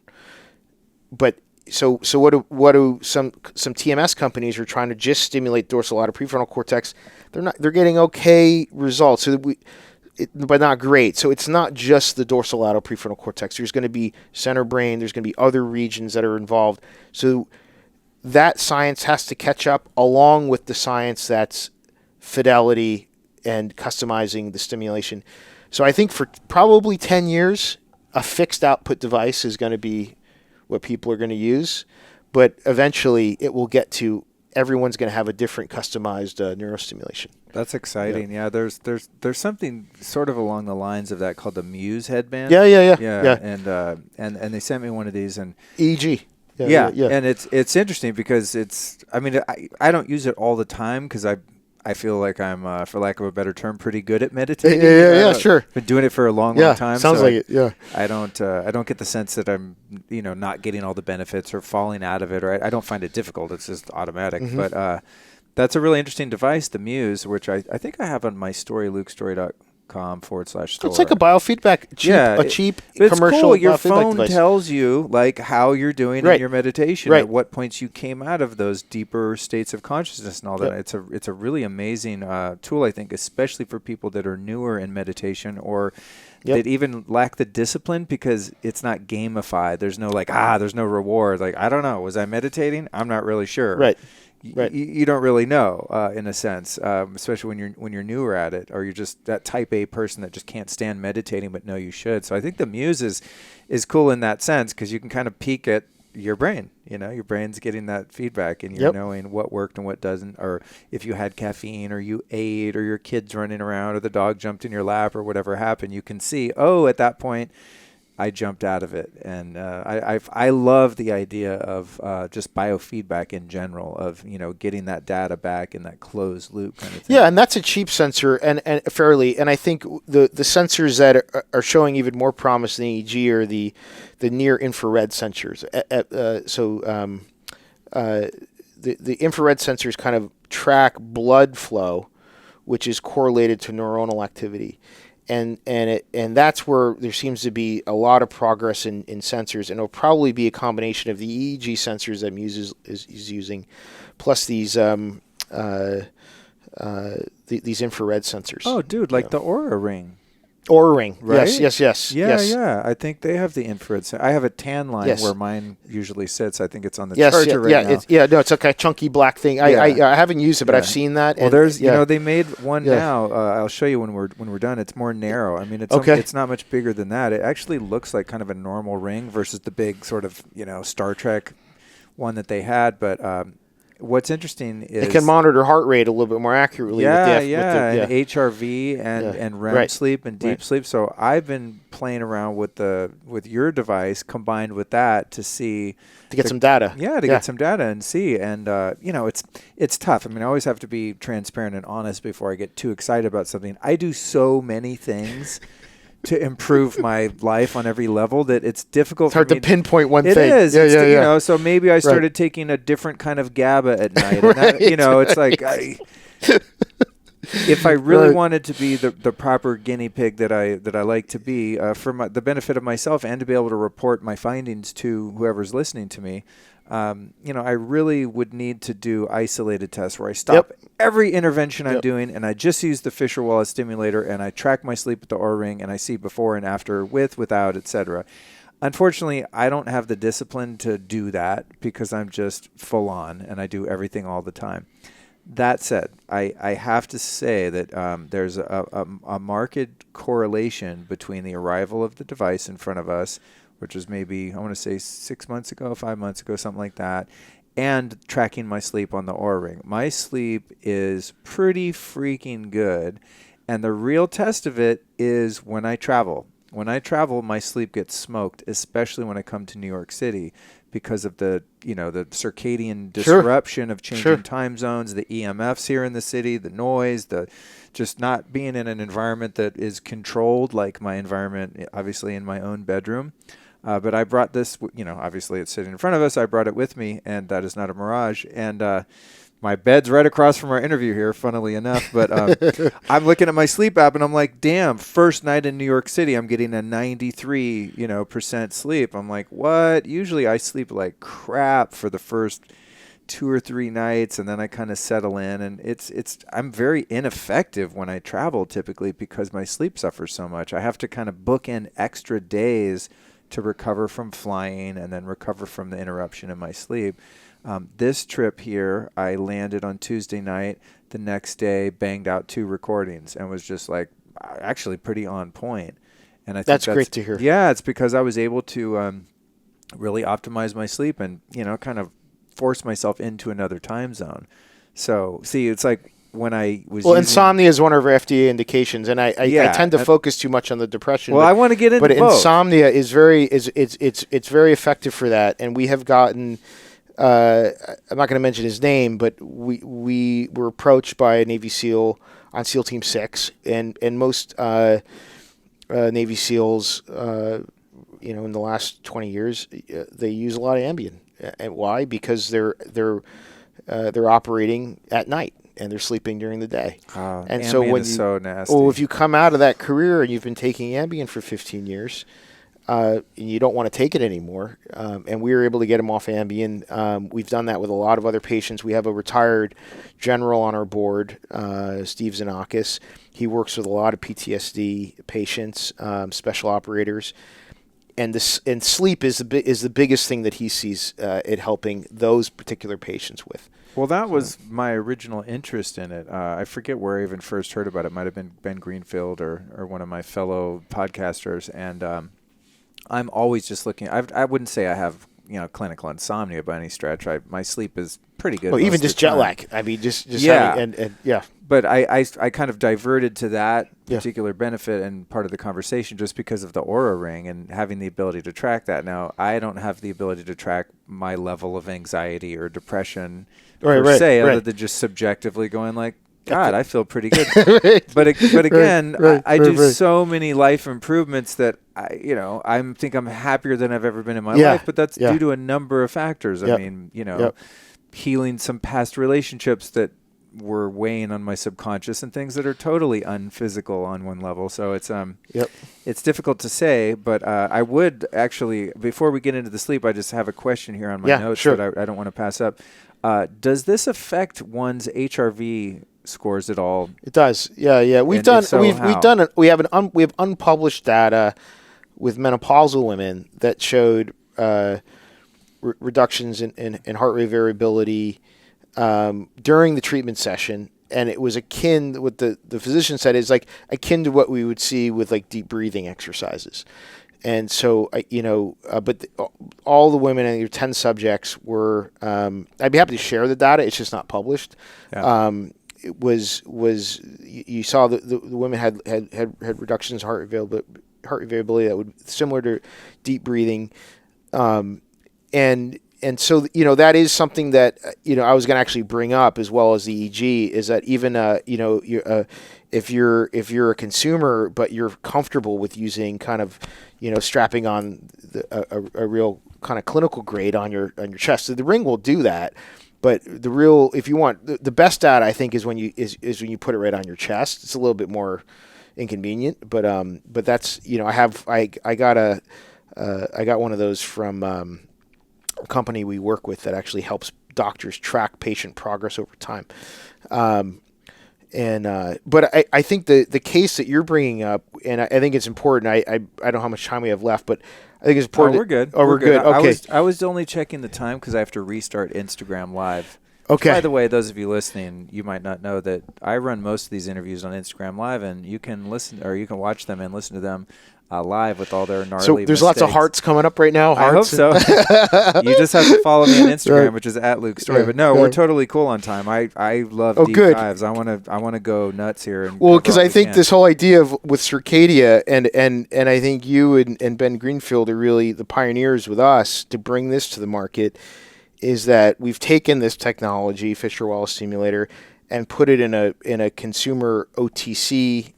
But so what do some TMS companies are trying to just stimulate dorsal lateral prefrontal cortex? They're getting okay results. But not great. So it's not just the dorsal lateral prefrontal cortex. There's going to be center brain. There's going to be other regions that are involved. So that science has to catch up along with the science that's fidelity and customizing the stimulation. So I think for probably 10 years, a fixed output device is going to be what people are going to use. But eventually it will get to everyone's going to have a different customized neurostimulation. That's exciting. Yeah, there's something sort of along the lines of that called the Muse headband. Yeah. And they sent me one of these, and EEG. Yeah. And it's interesting because I don't use it all the time because I feel like I'm, for lack of a better term, pretty good at meditating. Yeah, sure. Been doing it for a long time. Sounds like it. Yeah. I don't get the sense that I'm, not getting all the benefits or falling out of it, or I don't find it difficult. It's just automatic. Mm-hmm. But that's a really interesting device, the Muse, which I think I have on my story, lukestory.com/store. It's like a biofeedback, cheap commercial cool. Your phone device. tells you like how you're doing in your meditation, right, at what points you came out of those deeper states of consciousness and all that. It's a really amazing tool, I think, especially for people that are newer in meditation or that even lack the discipline, because it's not gamified. There's no there's no reward. Like, I don't know, was I meditating? I'm not really sure. Right. You don't really know, in a sense, especially when you're newer at it, or you're just that type A person that just can't stand meditating but know you should. So I think the Muse is cool in that sense, because you can kind of peek at your brain. Your brain's getting that feedback, and you're knowing what worked and what doesn't, or if you had caffeine, or you ate, or your kid's running around, or the dog jumped in your lap, or whatever happened. You can see, at that point, I jumped out of it, and I love the idea of just biofeedback in general, of getting that data back in that closed loop kind of thing. Yeah, and that's a cheap sensor, and fairly. And I think the sensors that are showing even more promise than EEG are the near infrared sensors. The infrared sensors kind of track blood flow, which is correlated to neuronal activity. And that's where there seems to be a lot of progress in sensors, and it'll probably be a combination of the EEG sensors that Muse is using, plus these infrared sensors. Oh, dude, like the Oura Ring. Oura Ring, right? Yes. Yeah. I think they have the infrared. I have a tan line where mine usually sits. I think it's on the charger now. It's like a chunky black thing. I haven't used it, but I've seen that. Well, there's they made one now. I'll show you when we're done. It's more narrow. I mean, it's not much bigger than that. It actually looks like kind of a normal ring versus the big sort of Star Trek one that they had, but. What's interesting is it can monitor heart rate a little bit more accurately. And HRV and REM sleep and deep sleep. So I've been playing around with your device combined with that to get some data. Get some data and see. And it's tough. I mean, I always have to be transparent and honest before I get too excited about something. I do so many things to improve my life on every level that it's difficult. It's hard to pinpoint one thing. It is. So maybe I started taking a different kind of GABA at night. And that, it's like if I really wanted to be the proper guinea pig that I like to be for the benefit of myself and to be able to report my findings to whoever's listening to me, I really would need to do isolated tests where I stop every intervention I'm doing and I just use the Fisher Wallace Stimulator and I track my sleep with the Oura Ring and I see before and after, with, without, etc. Unfortunately, I don't have the discipline to do that because I'm just full on and I do everything all the time. That said, I have to say that there's a marked correlation between the arrival of the device in front of us, which was maybe, I want to say 6 months ago, 5 months ago, something like that, and tracking my sleep on the Oura Ring. My sleep is pretty freaking good, and the real test of it is when I travel. When I travel, my sleep gets smoked, especially when I come to New York City, because of the the circadian disruption of changing time zones, the EMFs here in the city, the noise, the just not being in an environment that is controlled like my environment, obviously in my own bedroom. But I brought this, obviously it's sitting in front of us. I brought it with me, and that is not a mirage. And my bed's right across from our interview here, funnily enough. But I'm looking at my sleep app, and I'm like, damn, first night in New York City, I'm getting a 93% sleep. I'm like, what? Usually I sleep like crap for the first 2 or 3 nights, and then I kind of settle in. And I'm very ineffective when I travel typically because my sleep suffers so much. I have to kind of book in extra days to recover from flying and then recover from the interruption in my sleep. This trip here, I landed on Tuesday night. The next day, banged out 2 recordings and was just like actually pretty on point. And I think that's great to hear. Yeah, it's because I was able to really optimize my sleep and kind of force myself into another time zone. So see, it's like when I was insomnia is one of our FDA indications, and I tend to focus too much on the depression. Well, I want to get into both. But insomnia is very effective for that, and we have gotten. I'm not going to mention his name, but we were approached by a Navy SEAL on SEAL Team 6, and most Navy SEALs, in the last 20 years, they use a lot of Ambien. And why? Because they're operating at night and they're sleeping during the day. And so when is so nasty. Well, if you come out of that career and you've been taking Ambien for 15 years, and you don't want to take it anymore, and we were able to get him off Ambien. We've done that with a lot of other patients. We have a retired general on our board, Steve Zanakis. He works with a lot of PTSD patients, special operators. And sleep is the biggest thing that he sees it helping those particular patients with. Well, that was my original interest in it. I forget where I even first heard about it. It might have been Ben Greenfield or one of my fellow podcasters. And I'm always just looking. I wouldn't say I have clinical insomnia by any stretch. My sleep is pretty good. Well, most even of the just jet time. lag. I mean, just Yeah. having, and yeah. But I kind of diverted to that Yeah. particular benefit and part of the conversation just because of the Aura Ring and having the ability to track that. Now, I don't have the ability to track my level of anxiety or depression per se, other than just subjectively going like, God, I feel pretty good. But again, I do so many life improvements that I think I'm happier than I've ever been in my life. But that's due to a number of factors. I mean, healing some past relationships that were weighing on my subconscious and things that are totally unphysical on one level. So it's difficult to say, but I would actually, before we get into the sleep, I just have a question here on my notes that I don't want to pass up. Does this affect one's HRV scores at all? It does. Yeah. We have unpublished data with menopausal women that showed reductions in heart rate variability during the treatment session, and it was akin, what the physician said is like akin to what we would see with like deep breathing exercises. And so, but all the women and your 10 subjects were, I'd be happy to share the data. It's just not published. Yeah. It was you saw the women had reductions in heart rate variability that would similar to deep breathing. And so, that is something that, I was going to actually bring up as well as the EEG, is that even, if you're a consumer, but you're comfortable with using kind of, strapping on a real kind of clinical grade on your chest. So the ring will do that. But if you want the best data, I think is when you put it right on your chest. It's a little bit more inconvenient, but that's, I got one of those from, a company we work with that actually helps doctors track patient progress over time. But I think the case that you're bringing up, and I think it's important. I don't know how much time we have left, but I think it's important. We're good. We're good. Okay. I was only checking the time because I have to restart Instagram Live. Okay. By the way, those of you listening, you might not know that I run most of these interviews on Instagram Live, and you can listen or you can watch them and listen to them live with all their gnarly So there's mistakes. Lots of hearts coming up right now. I hope so. You just have to follow me on Instagram, Right. which is @LukeStory. But no, we're totally cool on time. I love deep dives. I want to go nuts here. And because I think this whole idea with Circadia and I think you and Ben Greenfield are really the pioneers with us to bring this to the market, is that we've taken this technology, Fisher Wallace Stimulator, and put it in a consumer OTC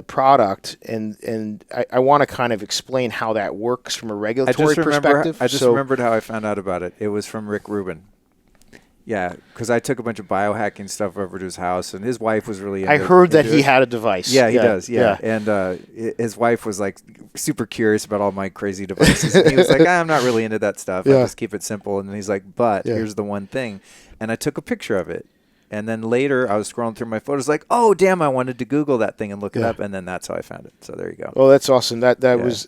product, and I want to kind of explain how that works from a regulatory perspective. I just remembered how I found out about it. It was from Rick Rubin. Yeah, because I took a bunch of biohacking stuff over to his house, and his wife was really into I heard that he it. had a device. Yeah, he does. Yeah. And his wife was like super curious about all my crazy devices. And he was like, I'm not really into that stuff. I just keep it simple. And then he's like, but here's the one thing. And I took a picture of it. And then later I was scrolling through my photos like, oh, damn, I wanted to Google that thing and look it up. And then that's how I found it. So there you go. Oh, that's awesome. That was,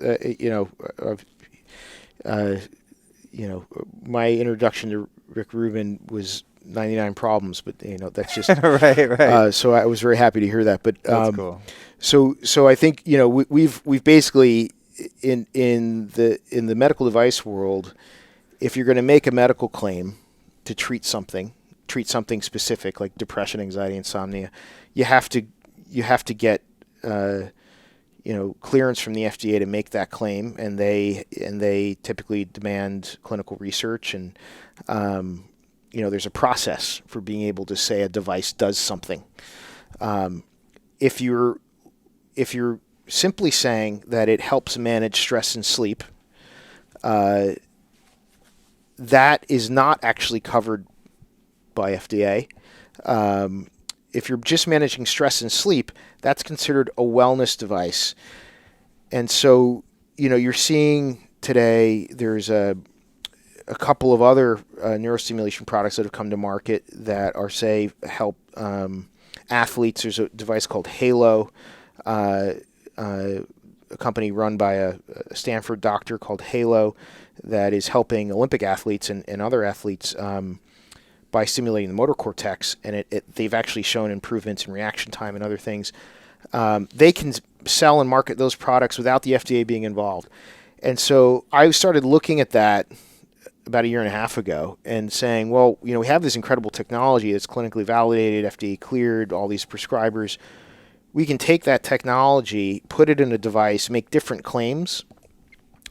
my introduction to Rick Rubin was 99 Problems, but that's just right. So I was very happy to hear that. But that's cool. So I think we've basically in the medical device world, if you're going to make a medical claim to treat something specific like depression, anxiety, insomnia, you have to get clearance from the FDA to make that claim, and they typically demand clinical research, and there's a process for being able to say a device does something. If you're simply saying that it helps manage stress and sleep, that is not actually covered by FDA. If you're just managing stress and sleep, that's considered a wellness device. And so, you're seeing today there's a couple of other neurostimulation products that have come to market that are, say, help athletes. There's a device called Halo, a company run by a Stanford doctor called Halo that is helping Olympic athletes and other athletes by stimulating the motor cortex, and they've actually shown improvements in reaction time and other things. They can sell and market those products without the FDA being involved. And so I started looking at that about a year and a half ago and saying, well, we have this incredible technology that's clinically validated, FDA cleared, all these prescribers. We can take that technology, put it in a device, make different claims.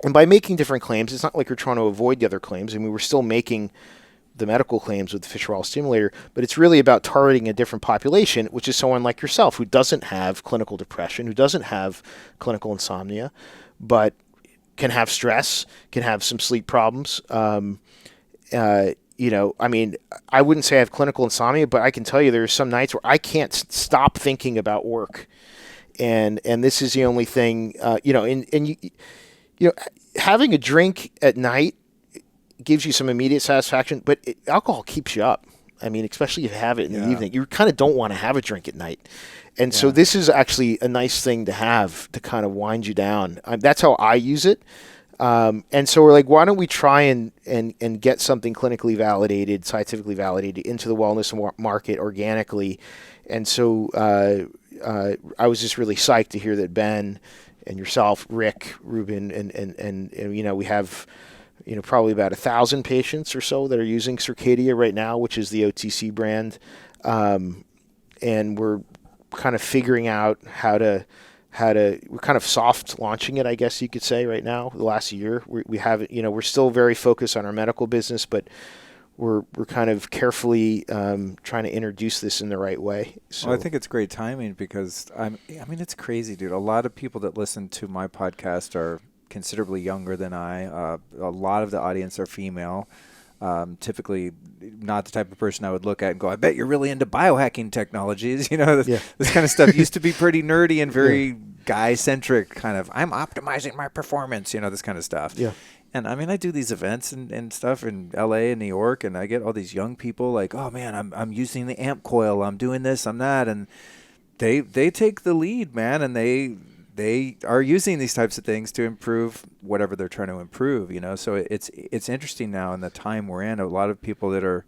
And by making different claims, it's not like we're trying to avoid the other claims. I mean, we're still making the medical claims with the Fisher Wallace Stimulator, but it's really about targeting a different population, which is someone like yourself who doesn't have clinical depression, who doesn't have clinical insomnia, but can have stress, can have some sleep problems. I mean, I wouldn't say I have clinical insomnia, but I can tell you there's some nights where I can't stop thinking about work. And this is the only thing, having a drink at night gives you some immediate satisfaction, but alcohol keeps you up. I mean, especially if you have it in the evening. You kind of don't want to have a drink at night. And so this is actually a nice thing to have to kind of wind you down. That's how I use it. And so we're like, why don't we try and get something clinically validated, scientifically validated into the wellness market organically. And so I was just really psyched to hear that Ben and yourself, Rick, Ruben, and we have probably about 1,000 patients or so that are using Circadia right now, which is the OTC brand. And we're kind of figuring out how to we're kind of soft launching it, I guess you could say right now. The last year we have it, we're still very focused on our medical business, but we're kind of carefully trying to introduce this in the right way. So well, I think it's great timing because I mean, it's crazy, dude. A lot of people that listen to my podcast are considerably younger than I. A lot of the audience are female. Typically not the type of person I would look at and go, I bet you're really into biohacking technologies. This kind of stuff used to be pretty nerdy and very guy-centric kind of, I'm optimizing my performance, this kind of stuff. Yeah. And I mean, I do these events and stuff in LA and New York, and I get all these young people like, oh man, I'm using the amp coil, I'm doing this, I'm that. And they take the lead, man, and they are using these types of things to improve whatever they're trying to improve, So it's interesting now in the time we're in. A lot of people that are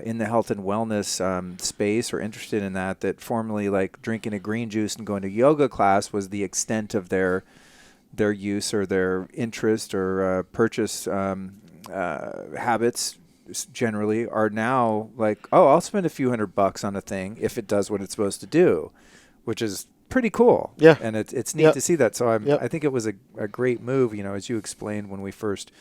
in the health and wellness space are interested in that formerly like drinking a green juice and going to yoga class was the extent of their use or their interest or purchase habits generally are now like, oh, I'll spend a few $100 on a thing if it does what it's supposed to do, which is pretty cool. Yeah. And it's neat to see that. So I think it was a great move, as you explained when we first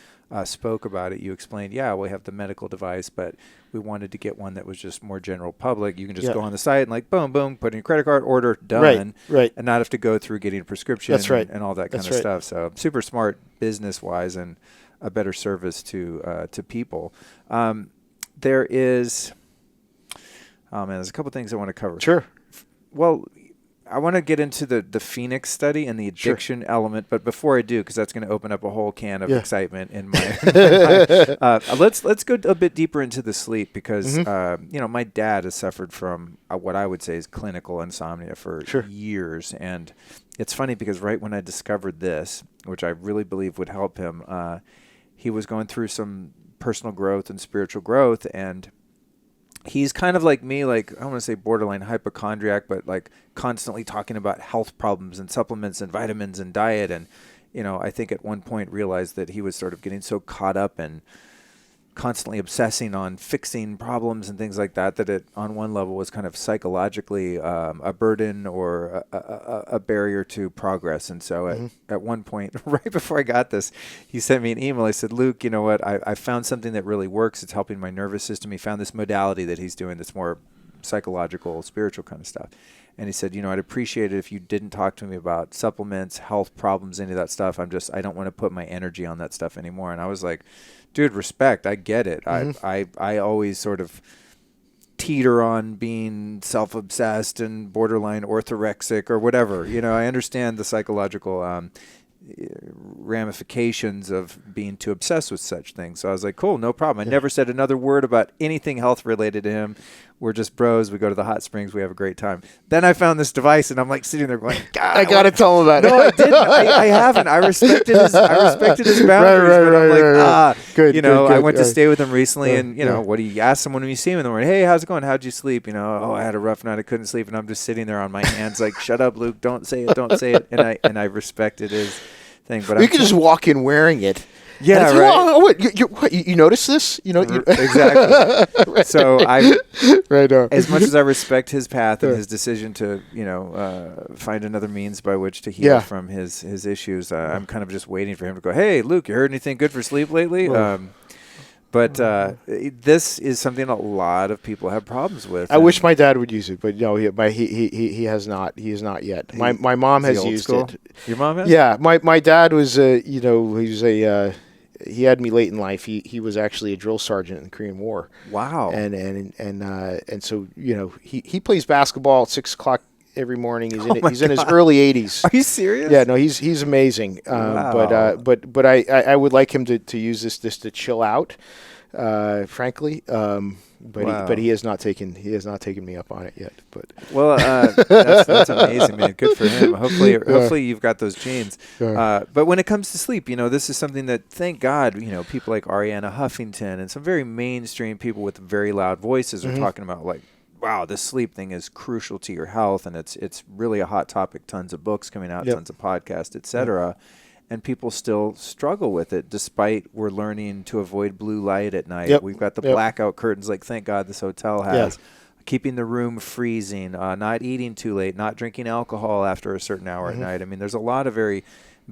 spoke about it. You explained, we have the medical device, but we wanted to get one that was just more general public. You can just go on the site and like, boom, boom, put in your credit card, order, done. Right. And not have to go through getting a prescription and all that kind of stuff. So super smart business-wise and a better service to people. There is, there's a couple things I want to cover. Sure. Well, I want to get into the Phoenix study and the addiction element, but before I do, because that's going to open up a whole can of excitement in my mind. Let's go a bit deeper into the sleep because my dad has suffered from what I would say is clinical insomnia for years, and it's funny because right when I discovered this, which I really believe would help him, he was going through some personal growth and spiritual growth, and he's kind of like me, like, I don't want to say borderline hypochondriac, but like constantly talking about health problems and supplements and vitamins and diet. And, I think at one point realized that he was sort of getting so caught up and constantly obsessing on fixing problems and things like that, that it on one level was kind of psychologically a burden or a barrier to progress. And so at one point, right before I got this, he sent me an email. I said, Luke, you know what? I found something that really works. It's helping my nervous system. He found this modality that he's doing that's more psychological, spiritual kind of stuff. And he said, I'd appreciate it if you didn't talk to me about supplements, health problems, any of that stuff. I don't want to put my energy on that stuff anymore. And I was like, dude, respect. I get it. I always sort of teeter on being self-obsessed and borderline orthorexic or whatever. I understand the psychological ramifications of being too obsessed with such things. So I was like, cool, no problem. I never said another word about anything health related to him. We're just bros. We go to the hot springs. We have a great time. Then I found this device, and I'm like sitting there going, God, I got to tell him about it. No, I didn't. I haven't. I respected his boundaries. But I'm like, good. I went to stay with him recently, and what do you ask someone when you see him in the morning? Hey, how's it going? How'd you sleep? I had a rough night. I couldn't sleep, and I'm just sitting there on my hands, like, shut up, Luke. Don't say it. Don't say it. And I respected his thing. But you could just walk in wearing it. Yeah, and it's right. like, what, you notice this? Exactly. Right. So I, right on. as much as I respect his path and Yeah. his decision to, find another means by which to heal Yeah. from his issues, I'm kind of just waiting for him to go, hey, Luke, you heard anything good for sleep lately? But this is something a lot of people have problems with. I wish my dad would use it, but no, he has not. He has not yet. My mom has used it. Your mom has? Yeah, my dad was he had me late in life. He was actually a drill sergeant in the Korean War. Wow. And so he plays basketball at 6:00 every morning. He's in his God. early 80s. Are you serious? Yeah, no, he's amazing. Wow. But I would like him to use this to chill out, frankly. Wow. He has not taken me up on it yet. But well, that's amazing, man. Good for him. Hopefully you've got those genes. But when it comes to sleep, this is something that, thank God, people like Ariana Huffington and some very mainstream people with very loud voices are talking about, like, wow, this sleep thing is crucial to your health, and it's really a hot topic. Tons of books coming out, tons of podcasts, etc. And people still struggle with it, despite we're learning to avoid blue light at night. We've got the blackout curtains, like thank God this hotel has. Keeping the room freezing, not eating too late, not drinking alcohol after a certain hour at night. I mean, there's a lot of very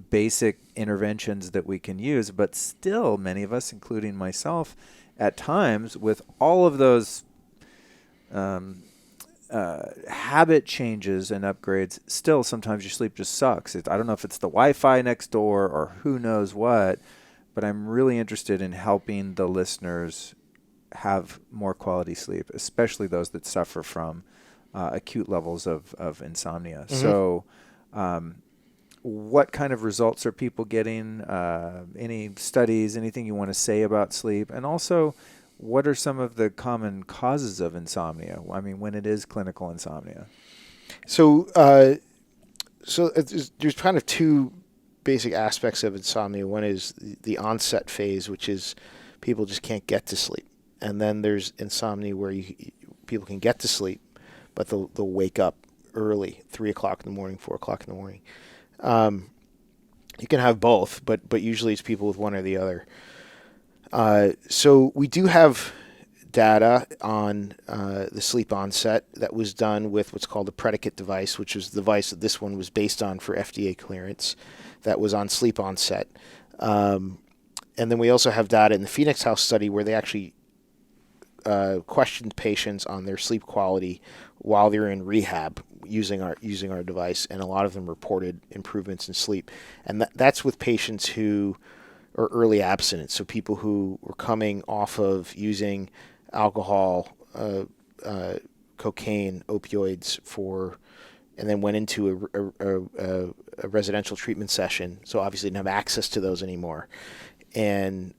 basic interventions that we can use, but still many of us, including myself, at times with all of those habit changes and upgrades, still sometimes your sleep just sucks. I don't know if it's the Wi-Fi next door or who knows what, but I'm really interested in helping the listeners have more quality sleep, especially those that suffer from acute levels of insomnia. So what kind of results are people getting? Any studies, anything you want to say about sleep? And also, what are some of the common causes of insomnia? I mean, when it is clinical insomnia. So there's kind of two basic aspects of insomnia. One is the onset phase, which is people just can't get to sleep. And then there's insomnia where people can get to sleep, but they'll wake up early, 3:00 in the morning, 4:00 in the morning. You can have both, but usually it's people with one or the other. So we do have data on the sleep onset that was done with what's called a predicate device, which is the device that this one was based on for FDA clearance, that was on sleep onset. And then we also have data in the Phoenix House study where they actually questioned patients on their sleep quality while they're in rehab using our device, and a lot of them reported improvements in sleep. And that's with patients who or early abstinence, so people who were coming off of using alcohol, cocaine, opioids and then went into a residential treatment session. So obviously didn't have access to those anymore, and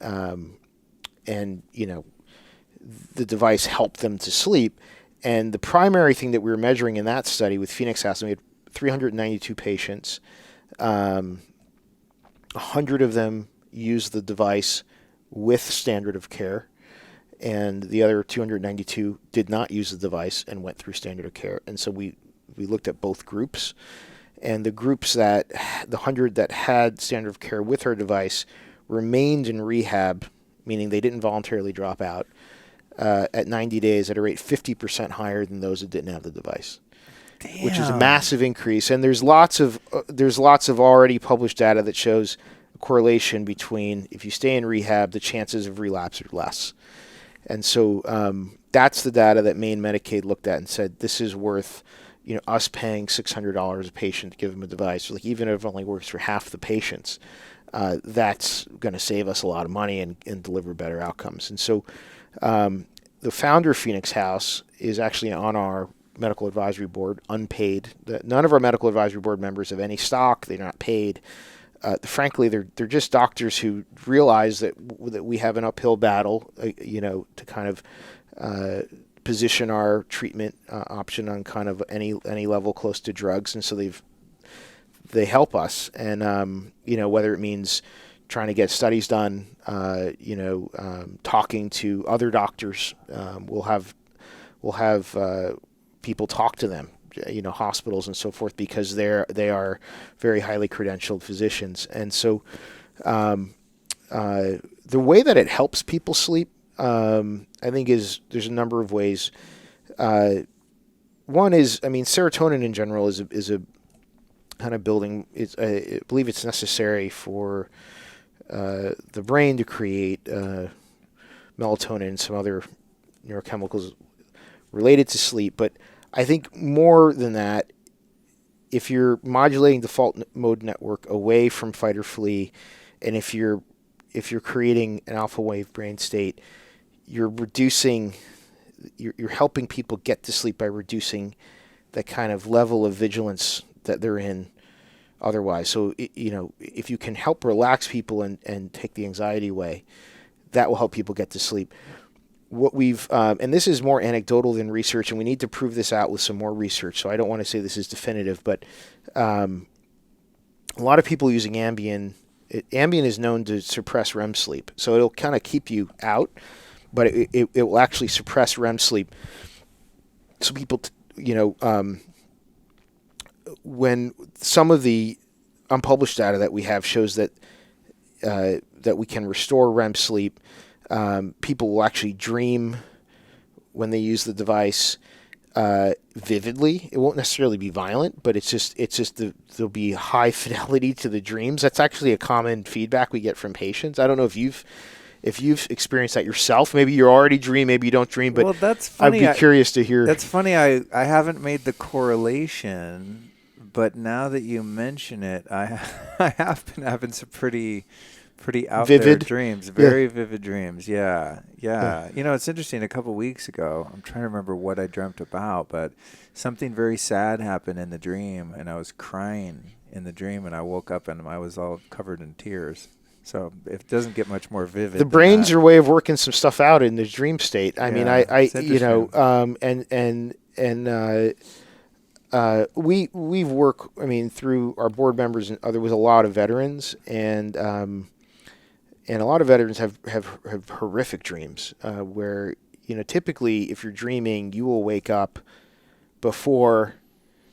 the device helped them to sleep. And the primary thing that we were measuring in that study with Phoenix House, and we had 392 patients, 100 of them used the device with standard of care, and the other 292 did not use the device and went through standard of care. And so we looked at both groups, and the groups the 100 that had standard of care with our device remained in rehab, meaning they didn't voluntarily drop out, at 90 days at a rate 50% higher than those that didn't have the device. Damn. Which is a massive increase. And there's lots of already published data that shows correlation between, if you stay in rehab, the chances of relapse are less. And so that's the data that Maine Medicaid looked at and said, this is worth us paying $600 a patient to give them a device. Like, even if it only works for half the patients, that's going to save us a lot of money and deliver better outcomes. And so the founder of Phoenix House is actually on our medical advisory board, unpaid. None of our medical advisory board members have any stock. They're not paid. Frankly, they're just doctors who realize that we have an uphill battle, to kind of position our treatment option on kind of any level close to drugs, and so they help us. And whether it means trying to get studies done, talking to other doctors, we'll have people talk to them, hospitals and so forth, because they are very highly credentialed physicians. And so the way that it helps people sleep, I think there's a number of ways. One is, I mean, serotonin in general is a kind of building. I believe it's necessary for the brain to create melatonin and some other neurochemicals related to sleep. But I think more than that, if you're modulating default mode network away from fight or flee, and if you're creating an alpha wave brain state, you're helping people get to sleep by reducing the kind of level of vigilance that they're in otherwise. So, if you can help relax people and take the anxiety away, that will help people get to sleep. What we've, and this is more anecdotal than research, and we need to prove this out with some more research, so I don't want to say this is definitive, but a lot of people using Ambien. Ambien is known to suppress REM sleep, so it'll kind of keep you out, but it will actually suppress REM sleep. So people, when some of the unpublished data that we have shows that we can restore REM sleep, people will actually dream when they use the device vividly. It won't necessarily be violent, but it's just there'll be high fidelity to the dreams. That's actually a common feedback we get from patients. I don't know if you've experienced that yourself. Maybe you already dream, maybe you don't dream, but well, that's funny. I'd be curious to hear. That's funny. I haven't made the correlation, but now that you mention it, I have been having some pretty out vivid there dreams, very vivid dreams. Yeah. It's interesting. A couple weeks ago, I'm trying to remember what I dreamt about, but something very sad happened in the dream, and I was crying in the dream, and I woke up and I was all covered in tears. So it doesn't get much more vivid. The brain's your way of working some stuff out in the dream state. I mean, we work. I mean, through our board members, and there was a lot of veterans, and a lot of veterans have horrific dreams where typically if you're dreaming, you will wake up before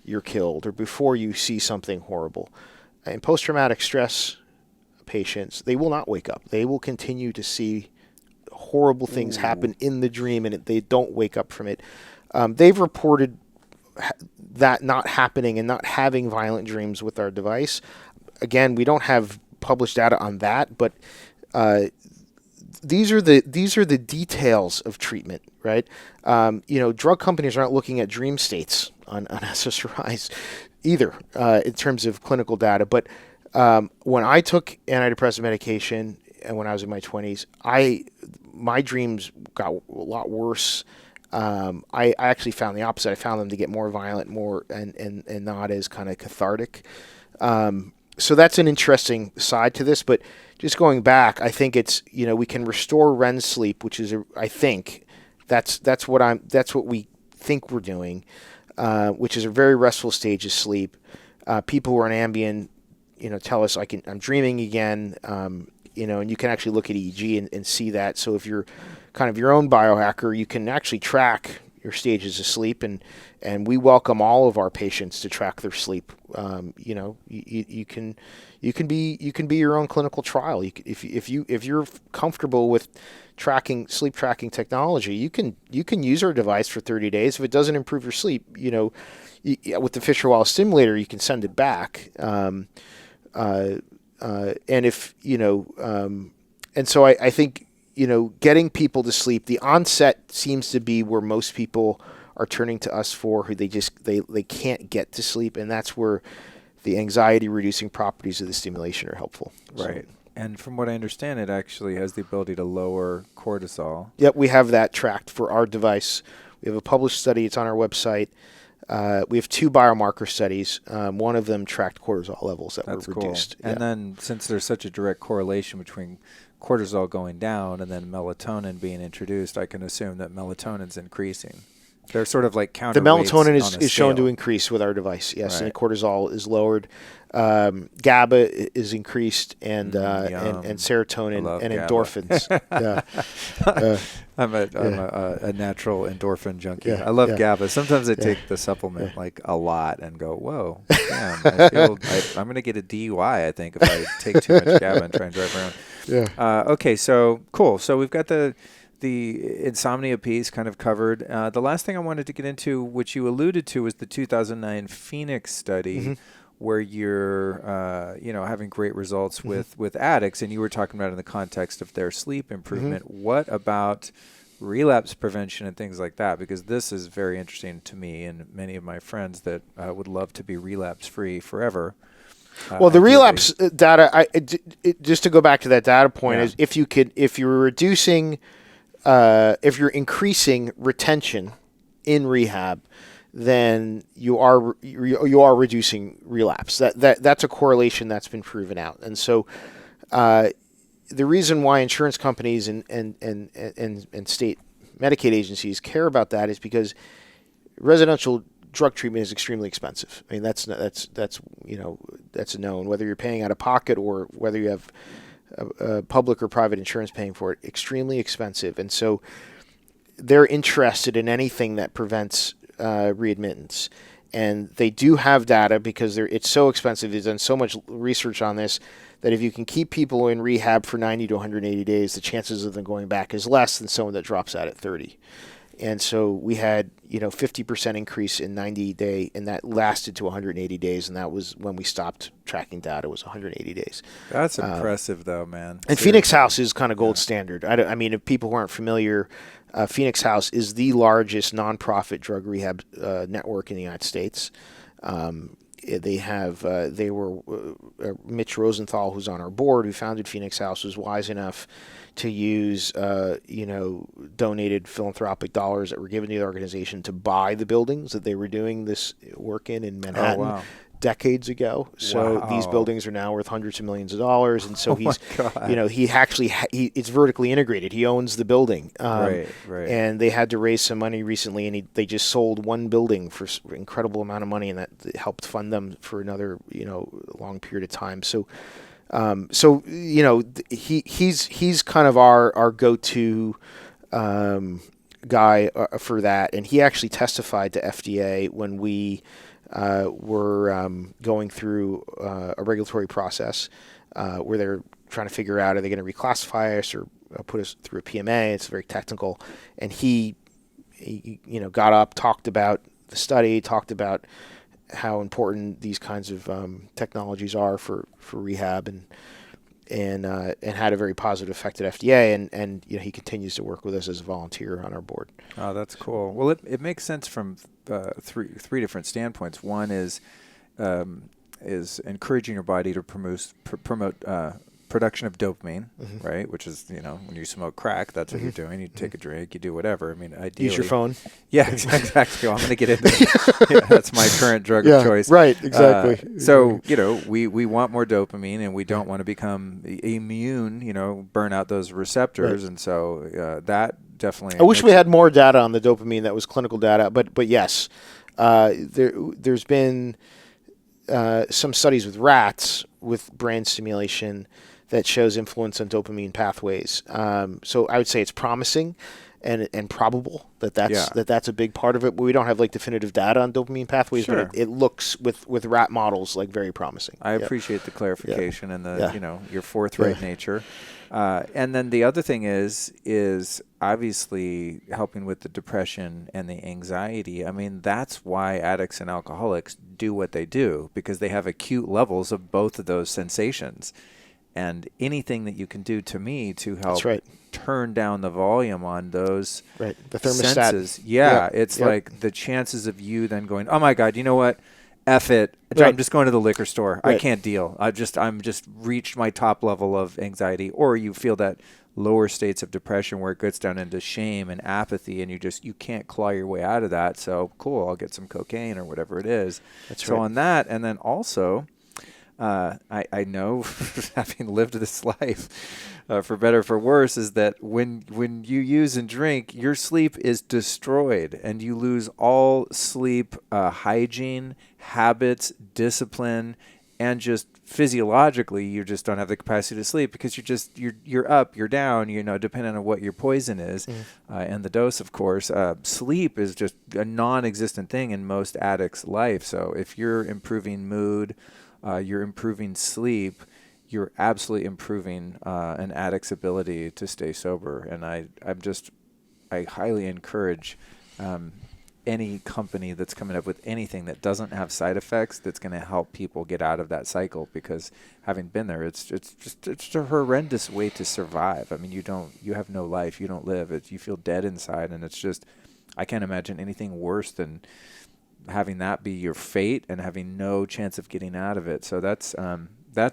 you're killed or before you see something horrible. In post-traumatic stress patients, they will not wake up. They will continue to see horrible things happen in the dream, and they don't wake up from it. They've reported that not happening and not having violent dreams with our device. Again, we don't have published data on that, but these are the details of treatment, right? Drug companies aren't looking at dream states on SSRIs either in terms of clinical data, but when I took antidepressant medication and when I was in my 20s, my dreams got a lot worse. I actually found the opposite. I found them to get more violent, more and not as kind of cathartic. So that's an interesting side to this. But just going back, I think it's we can restore REM sleep, which is that's what we think we're doing, which is a very restful stage of sleep. People who are on Ambien, tell us I'm dreaming again, and you can actually look at EEG and see that. So if you're kind of your own biohacker, you can actually track your stages of sleep, and we welcome all of our patients to track their sleep. You can be your own clinical trial. If you're comfortable with sleep tracking technology, you can use our device for 30 days. If it doesn't improve your sleep, with the Fisher Wallace Stimulator, you can send it back. And so I think, getting people to sleep, the onset seems to be where most people are turning to us for, who they can't get to sleep. And that's where the anxiety reducing properties of the stimulation are helpful. Right. So, and from what I understand, it actually has the ability to lower cortisol. Yep. We have that tracked for our device. We have a published study. It's on our website. We have 2 biomarker studies. One of them tracked cortisol levels that were reduced. Cool. And then since there's such a direct correlation between cortisol going down and then melatonin being introduced, I can assume that melatonin's increasing. They're sort of like counterweights. The melatonin is shown to scale. Increase with our device, yes, Right. and cortisol is lowered. GABA is increased, and serotonin and GABA. endorphins. I'm a natural endorphin junkie. I love GABA. Sometimes I take the supplement like a lot and go, whoa, damn, I'm going to get a DUI, I think, if I take too much GABA and try and drive around. Yeah. Okay, so cool. So we've got the insomnia piece kind of covered. The last thing I wanted to get into, which you alluded to, was the 2009 Phoenix study, where you're having great results with addicts, and you were talking about it in the context of their sleep improvement. What about relapse prevention and things like that? Because this is very interesting to me and many of my friends that would love to be relapse free forever. Well, the Ideally. relapse data, just to go back to that data point, is if you're increasing retention in rehab, then you are reducing relapse. That's a correlation that's been proven out. And so the reason why insurance companies and state Medicaid agencies care about that is because residential drug treatment is extremely expensive. I mean, that's known, whether you're paying out of pocket or whether you have public or private insurance paying for it, extremely expensive. And so they're interested in anything that prevents readmittance. And they do have data because it's so expensive. They've done so much research on this that if you can keep people in rehab for 90 to 180 days, the chances of them going back is less than someone that drops out at 30. And so we had, 50% increase in 90-day, and that lasted to 180 days, and that was when we stopped tracking data, was 180 days. That's impressive, though, man. And seriously. Phoenix House is kind of gold standard. I mean, if people who aren't familiar, Phoenix House is the largest nonprofit drug rehab network in the United States. They were Mitch Rosenthal, who's on our board, who founded Phoenix House, was wise enough to use donated philanthropic dollars that were given to the organization to buy the buildings that they were doing this work in Manhattan decades ago. So these buildings are now worth hundreds of millions of dollars, and so it's vertically integrated. He owns the building, right. And they had to raise some money recently, and they just sold one building for an incredible amount of money, and that helped fund them for another long period of time. So. He's kind of our go-to guy for that, and he actually testified to FDA when we were going through a regulatory process where they're trying to figure out, are they going to reclassify us or put us through a PMA? It's very technical, and he got up, talked about the study, talked about how important these kinds of technologies are for rehab, and had a very positive effect at FDA, and he continues to work with us as a volunteer on our board. Oh, that's cool. Well, it makes sense from three different standpoints. One is encouraging your body to promote production of dopamine, right? Which is, when you smoke crack, that's what you're doing. You take a drink, you do whatever. I mean, ideally. Use your phone. Yeah, exactly. Well, I'm going to get into it. That's my current drug of choice. Right, exactly. So, we want more dopamine, and we don't want to become immune, burn out those receptors. Right. And so that definitely. I wish we had more data on the dopamine that was clinical data, but yes, there's been some studies with rats with brain stimulation that shows influence on dopamine pathways. So I would say it's promising and probable that's a big part of it. But we don't have definitive data on dopamine pathways, sure. But it looks with rat models very promising. I appreciate the clarification and the your forthright nature. And then the other thing is obviously helping with the depression and the anxiety. I mean, that's why addicts and alcoholics do what they do, because they have acute levels of both of those sensations. And anything that you can do to me to help turn down the volume on those the thermostat. Senses. It's like the chances of you then going, oh my God, you know what? F it. I'm just going to the liquor store. I can't deal. I'm just reached my top level of anxiety. Or you feel that lower states of depression where it gets down into shame and apathy, and you can't claw your way out of that. So cool, I'll get some cocaine or whatever it is. That's on that, and then also, I know, having lived this life, for better or for worse, is that when you use and drink, your sleep is destroyed, and you lose all sleep hygiene, habits, discipline, and just physiologically, you just don't have the capacity to sleep because you're up, you're down, depending on what your poison is, and the dose, of course. Sleep is just a non-existent thing in most addicts' life. So if you're improving mood, you're improving sleep, you're absolutely improving an addict's ability to stay sober. And I highly encourage any company that's coming up with anything that doesn't have side effects that's going to help people get out of that cycle, because having been there, it's a horrendous way to survive. I mean, you have no life, you don't live, you feel dead inside, and it's just, I can't imagine anything worse than having that be your fate and having no chance of getting out of it. So that's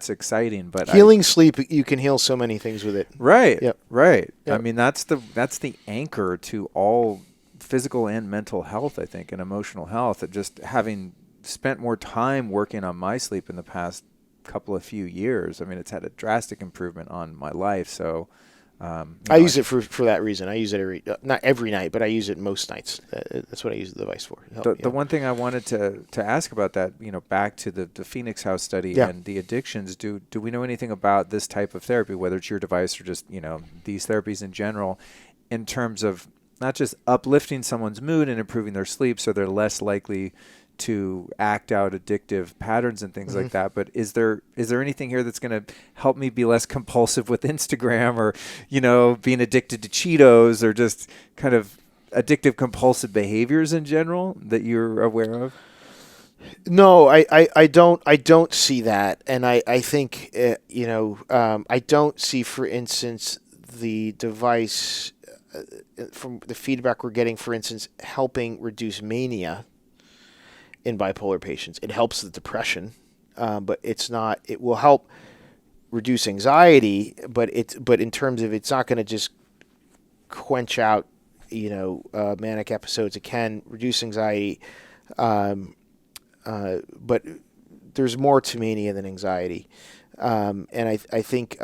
exciting. But healing sleep, you can heal so many things with it. Right. Yep. Right. Yep. I mean, that's the anchor to all physical and mental health, I think, and emotional health. Just having spent more time working on my sleep in the past few years, I mean, it's had a drastic improvement on my life. So I use it for that reason. I use it not every night, but I use it most nights. That's what I use the device for. The one thing I wanted to ask about that, back to the Phoenix House study and the addictions, do we know anything about this type of therapy, whether it's your device or just, these therapies in general, in terms of not just uplifting someone's mood and improving their sleep so they're less likely to act out addictive patterns and things like that, but is there anything here that's going to help me be less compulsive with Instagram, or being addicted to Cheetos, or just kind of addictive compulsive behaviors in general that you're aware of? No, I don't see that, and I think I don't see, for instance, the device from the feedback we're getting, for instance, helping reduce mania in bipolar patients. It helps the depression, but it's not. It will help reduce anxiety, but in terms of, it's not going to just quench out manic episodes. It can reduce anxiety, but there's more to mania than anxiety, and I think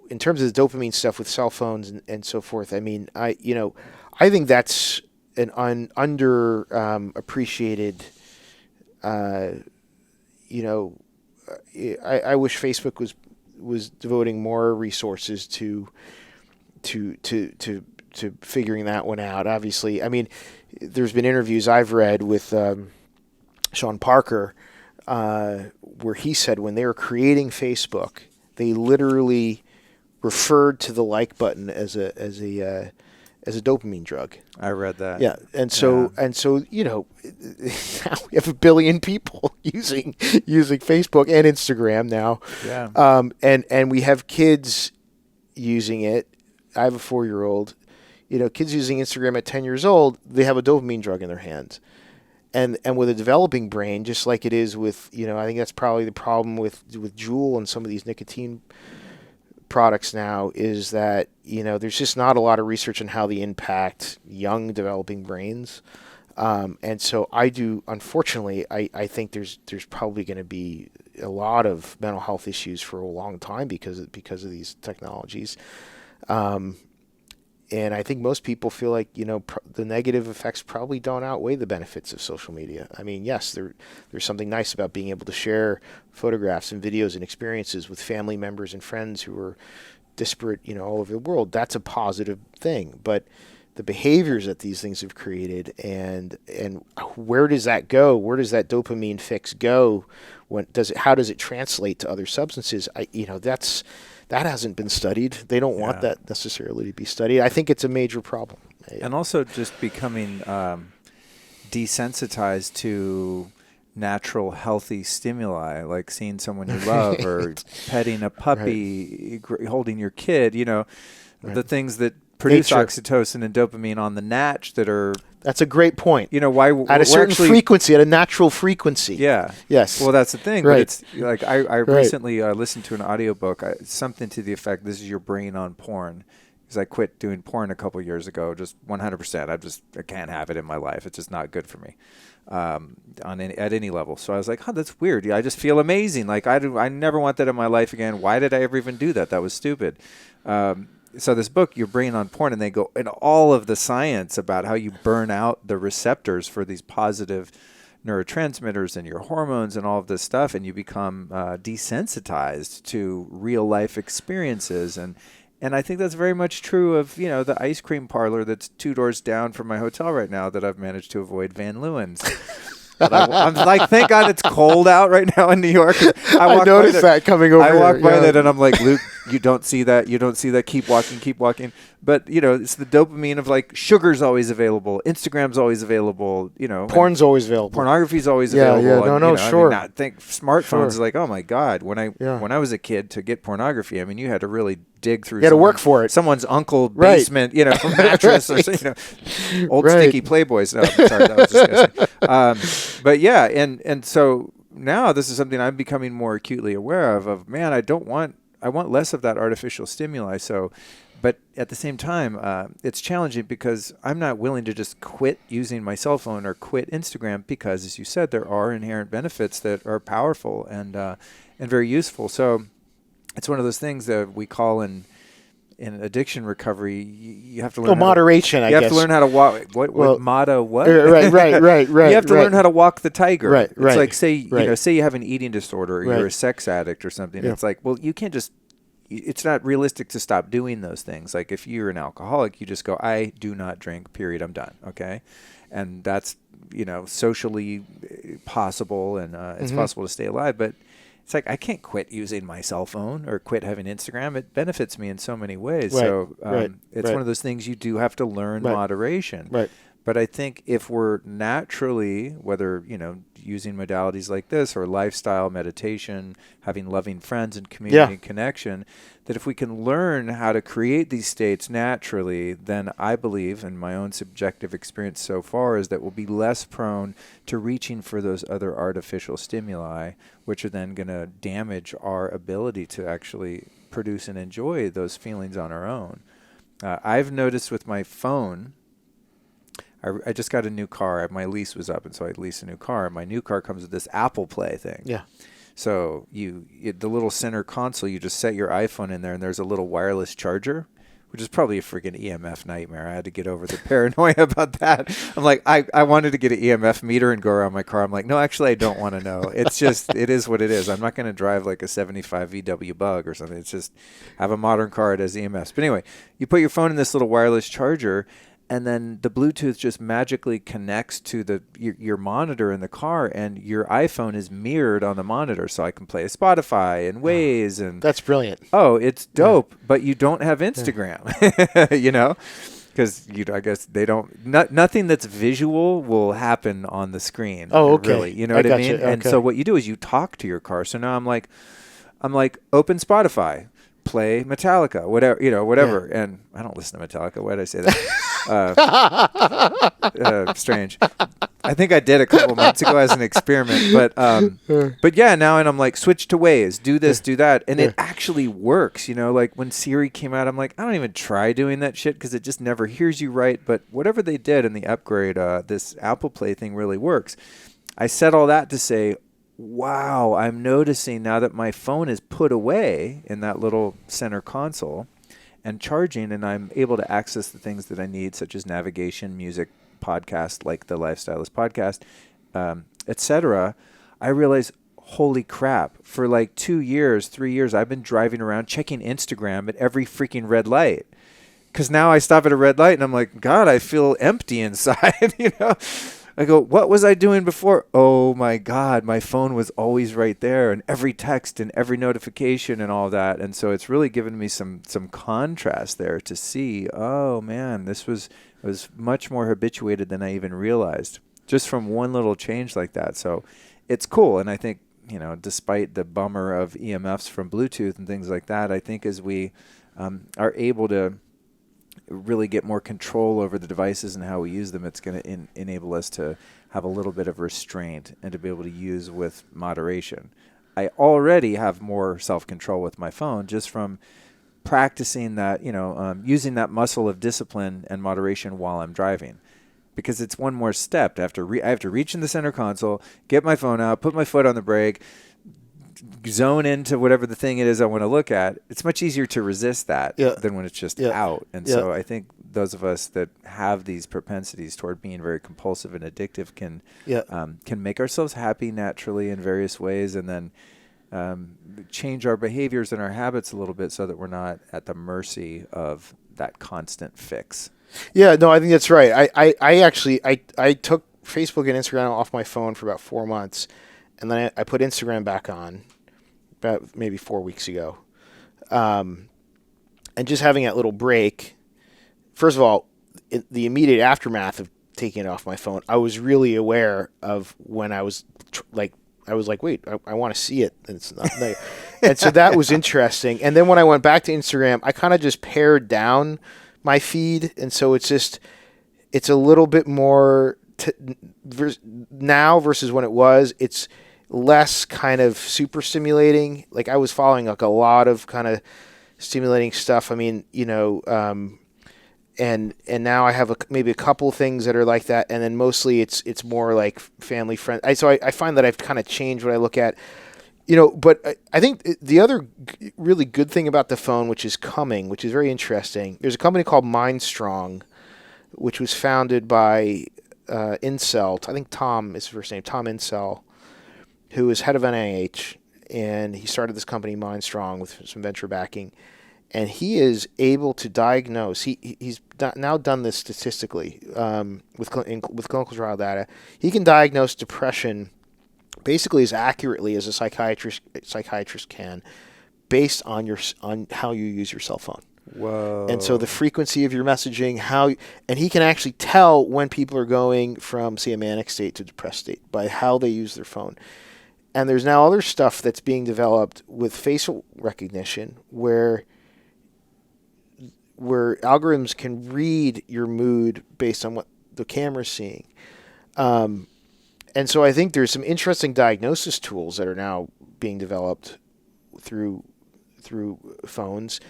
in terms of the dopamine stuff with cell phones and so forth, I mean, I think that's an appreciated. I wish Facebook was devoting more resources to figuring that one out. Obviously, I mean, there's been interviews I've read with Sean Parker where he said when they were creating Facebook, they literally referred to the like button as a dopamine drug. I read that. Yeah, and so now we have 1 billion people using Facebook and Instagram now. Yeah. And we have kids using it. I have a 4-year-old. Kids using Instagram at 10 years old, they have a dopamine drug in their hands. And with a developing brain, just like it is with, I think that's probably the problem with Juul and some of these nicotine products now, is that there's just not a lot of research on how they impact young developing brains, and so unfortunately I think there's probably going to be a lot of mental health issues for a long time because of these technologies, and I think most people feel like the negative effects probably don't outweigh the benefits of social media. I mean, yes, there's something nice about being able to share photographs and videos and experiences with family members and friends who are disparate, all over the world. That's a positive thing. But the behaviors that these things have created, and where does that go? Where does that dopamine fix go? How does it translate to other substances? That hasn't been studied. They don't want that necessarily to be studied. I think it's a major problem. And also just becoming desensitized to natural, healthy stimuli, like seeing someone you love or petting a puppy, holding your kid, the things that produce oxytocin and dopamine on the natch that are... That's a great point. Why at a certain frequency, at a natural frequency. Yeah. Yes. Well, that's the thing. Right. But it's like I recently listened to an audiobook, something to the effect, this is your brain on porn. Because I quit doing porn a couple years ago, just 100%. I can't have it in my life. It's just not good for me at any level. So I was like, that's weird. I just feel amazing. Like I never want that in my life again. Why did I ever even do that? That was stupid. So this book, Your Brain on Porn, and they go into all of the science about how you burn out the receptors for these positive neurotransmitters and your hormones and all of this stuff, and you become desensitized to real life experiences. And I think that's very much true of, the ice cream parlor that's 2 doors down from my hotel right now that I've managed to avoid Van Leeuwen's. But I'm like, thank God it's cold out right now in New York. I noticed that coming over. I walk by that and I'm like, Luke, you don't see that. You don't see that. Keep walking, keep walking. But, you know, it's the dopamine of like sugar's always available. Instagram's always available. You know, porn's always available. Pornography's always available. Yeah, and, no, you know, sure. I mean, I think smartphones is like, oh my God. When I was a kid to get pornography, I mean, you had to really dig through. You had to work for it. Someone's uncle basement, you know, mattress or you know, old sticky Playboys. No, sorry, that was disgusting. But yeah, and so now this is something I'm becoming more acutely aware of. Man, I want less of that artificial stimuli. So, but at the same time, it's challenging because I'm not willing to just quit using my cell phone or quit Instagram because, as you said, there are inherent benefits that are powerful and very useful. So it's one of those things that we call in addiction recovery, you have to learn moderation. I guess you have to learn how to walk. What motto? What? Right. You have to learn how to walk the tiger. Right. It's like say you have an eating disorder or you're a sex addict or something. Yeah. It's like, well, you can't just. It's not realistic to stop doing those things. Like if you're an alcoholic, you just go, I do not drink. Period. I'm done. Okay, and that's socially possible and it's possible to stay alive, but. It's like I can't quit using my cell phone or quit having Instagram. It benefits me in so many ways. So it's one of those things you do have to learn moderation. Right. But I think if we're naturally, whether using modalities like this or lifestyle meditation, having loving friends and community and connection, that if we can learn how to create these states naturally, then I believe, in my own subjective experience so far, is that we'll be less prone to reaching for those other artificial stimuli, which are then going to damage our ability to actually produce and enjoy those feelings on our own. I've noticed with my phone, I just got a new car. My lease was up, and so I leased a new car. My new car comes with this Apple Play thing. Yeah. So the little center console, you just set your iPhone in there, and there's a little wireless charger, which is probably a freaking EMF nightmare. I had to get over the paranoia about that. I'm like, I wanted to get an EMF meter and go around my car. I'm like, no, actually, I don't want to know. It's just, it is what it is. I'm not going to drive like a 75 VW Bug or something. It's just, have a modern car that has EMFs. But anyway, you put your phone in this little wireless charger, and then the Bluetooth just magically connects to your monitor in the car, and your iPhone is mirrored on the monitor, so I can play Spotify and Waze and. That's brilliant. Oh, it's dope, but you don't have Instagram, because I guess they don't. Nothing that's visual will happen on the screen. Oh, okay. Really, you know what I mean? Okay. And so what you do is you talk to your car. So now I'm like, open Spotify. Play Metallica, whatever. Yeah. And I don't listen to Metallica. Why did I say that? Strange. I think I did a couple months ago as an experiment, but yeah, now and I'm like, switch to Waze, do this, do that, and it actually works. Like when Siri came out, I'm like, I don't even try doing that shit because it just never hears you right. But whatever they did in the upgrade, this Apple Play thing really works. I said all that to say, wow, I'm noticing now that my phone is put away in that little center console and charging, and I'm able to access the things that I need, such as navigation, music, podcast, like the Lifestylist podcast, etc. I realize, holy crap, for like 2 years, 3 years, I've been driving around checking Instagram at every freaking red light. Because now I stop at a red light and I'm like, God, I feel empty inside, I go, what was I doing before? Oh my God, my phone was always right there, and every text and every notification and all that. And so it's really given me some contrast there to see, oh man, I was much more habituated than I even realized, just from one little change like that. So it's cool. And I think, despite the bummer of EMFs from Bluetooth and things like that, I think as we are able to really get more control over the devices and how we use them, it's going to enable us to have a little bit of restraint and to be able to use with moderation. I already have more self-control with my phone just from practicing that, using that muscle of discipline and moderation while I'm driving. Because it's one more step. I have to reach in the center console, get my phone out, put my foot on the brake, zone into whatever the thing it is I want to look at. It's much easier to resist that than when it's just out. And so I think those of us that have these propensities toward being very compulsive and addictive can make ourselves happy naturally in various ways, and then change our behaviors and our habits a little bit so that we're not at the mercy of that constant fix. Yeah, no, I think that's right. I actually took Facebook and Instagram off my phone for about 4 months, and then I put Instagram back on about maybe 4 weeks ago. And just having that little break, first of all, the immediate aftermath of taking it off my phone, I was really aware of when I was wait, I want to see it, and it's not there. And so that was interesting. And then when I went back to Instagram, I kind of just pared down my feed, and so it's a little bit more now versus when it was. It's less kind of super stimulating. Like I was following like a lot of kind of stimulating stuff. I mean, and now I have maybe a couple things that are like that, and then mostly it's more like family friend. So I find that I've kind of changed what I look at, But I think the other really good thing about the phone, which is coming, which is very interesting. There's a company called MindStrong, which was founded by Incel. I think Tom is his first name, Tom Incel, who is head of NIH, and he started this company MindStrong with some venture backing. And he is able to diagnose. He's now done this statistically with clinical trial data. He can diagnose depression basically as accurately as a psychiatrist can, based on how you use your cell phone. Whoa! And so the frequency of your messaging, and he can actually tell when people are going from, say, a manic state to depressed state by how they use their phone. And there's now other stuff that's being developed with facial recognition, where algorithms can read your mood based on what the camera's seeing. And so I think there's some interesting diagnosis tools that are now being developed through phones.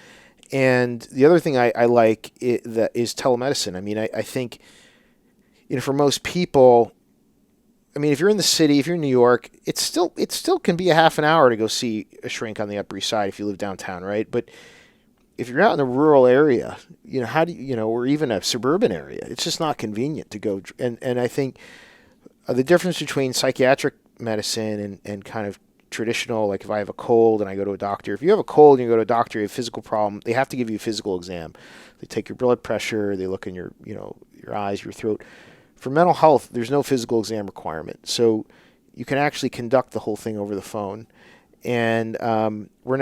And the other thing I like that is telemedicine. I mean, I think, for most people, I mean, if you're in the city, if you're in New York, it still can be a half an hour to go see a shrink on the Upper East Side if you live downtown, right? But if you're out in a rural area, how do you, or even a suburban area, it's just not convenient to go. And I think the difference between psychiatric medicine and kind of traditional, like if I have a cold and I go to a doctor, if you have a cold and you go to a doctor, you have a physical problem, they have to give you a physical exam. They take your blood pressure, they look in your, your eyes, your throat. For mental health, there's no physical exam requirement. So you can actually conduct the whole thing over the phone. And we're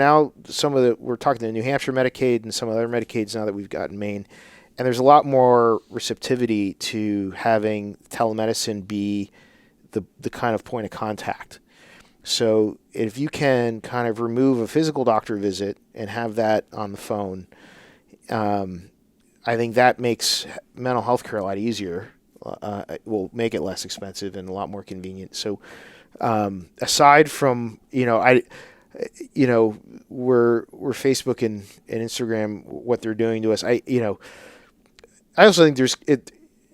talking to New Hampshire Medicaid and some other Medicaids now that we've got in Maine. And there's a lot more receptivity to having telemedicine be the kind of point of contact. So if you can kind of remove a physical doctor visit and have that on the phone, I think that makes mental health care a lot easier. It will make it less expensive and a lot more convenient. So aside from, where Facebook and Instagram, what they're doing to us, I also think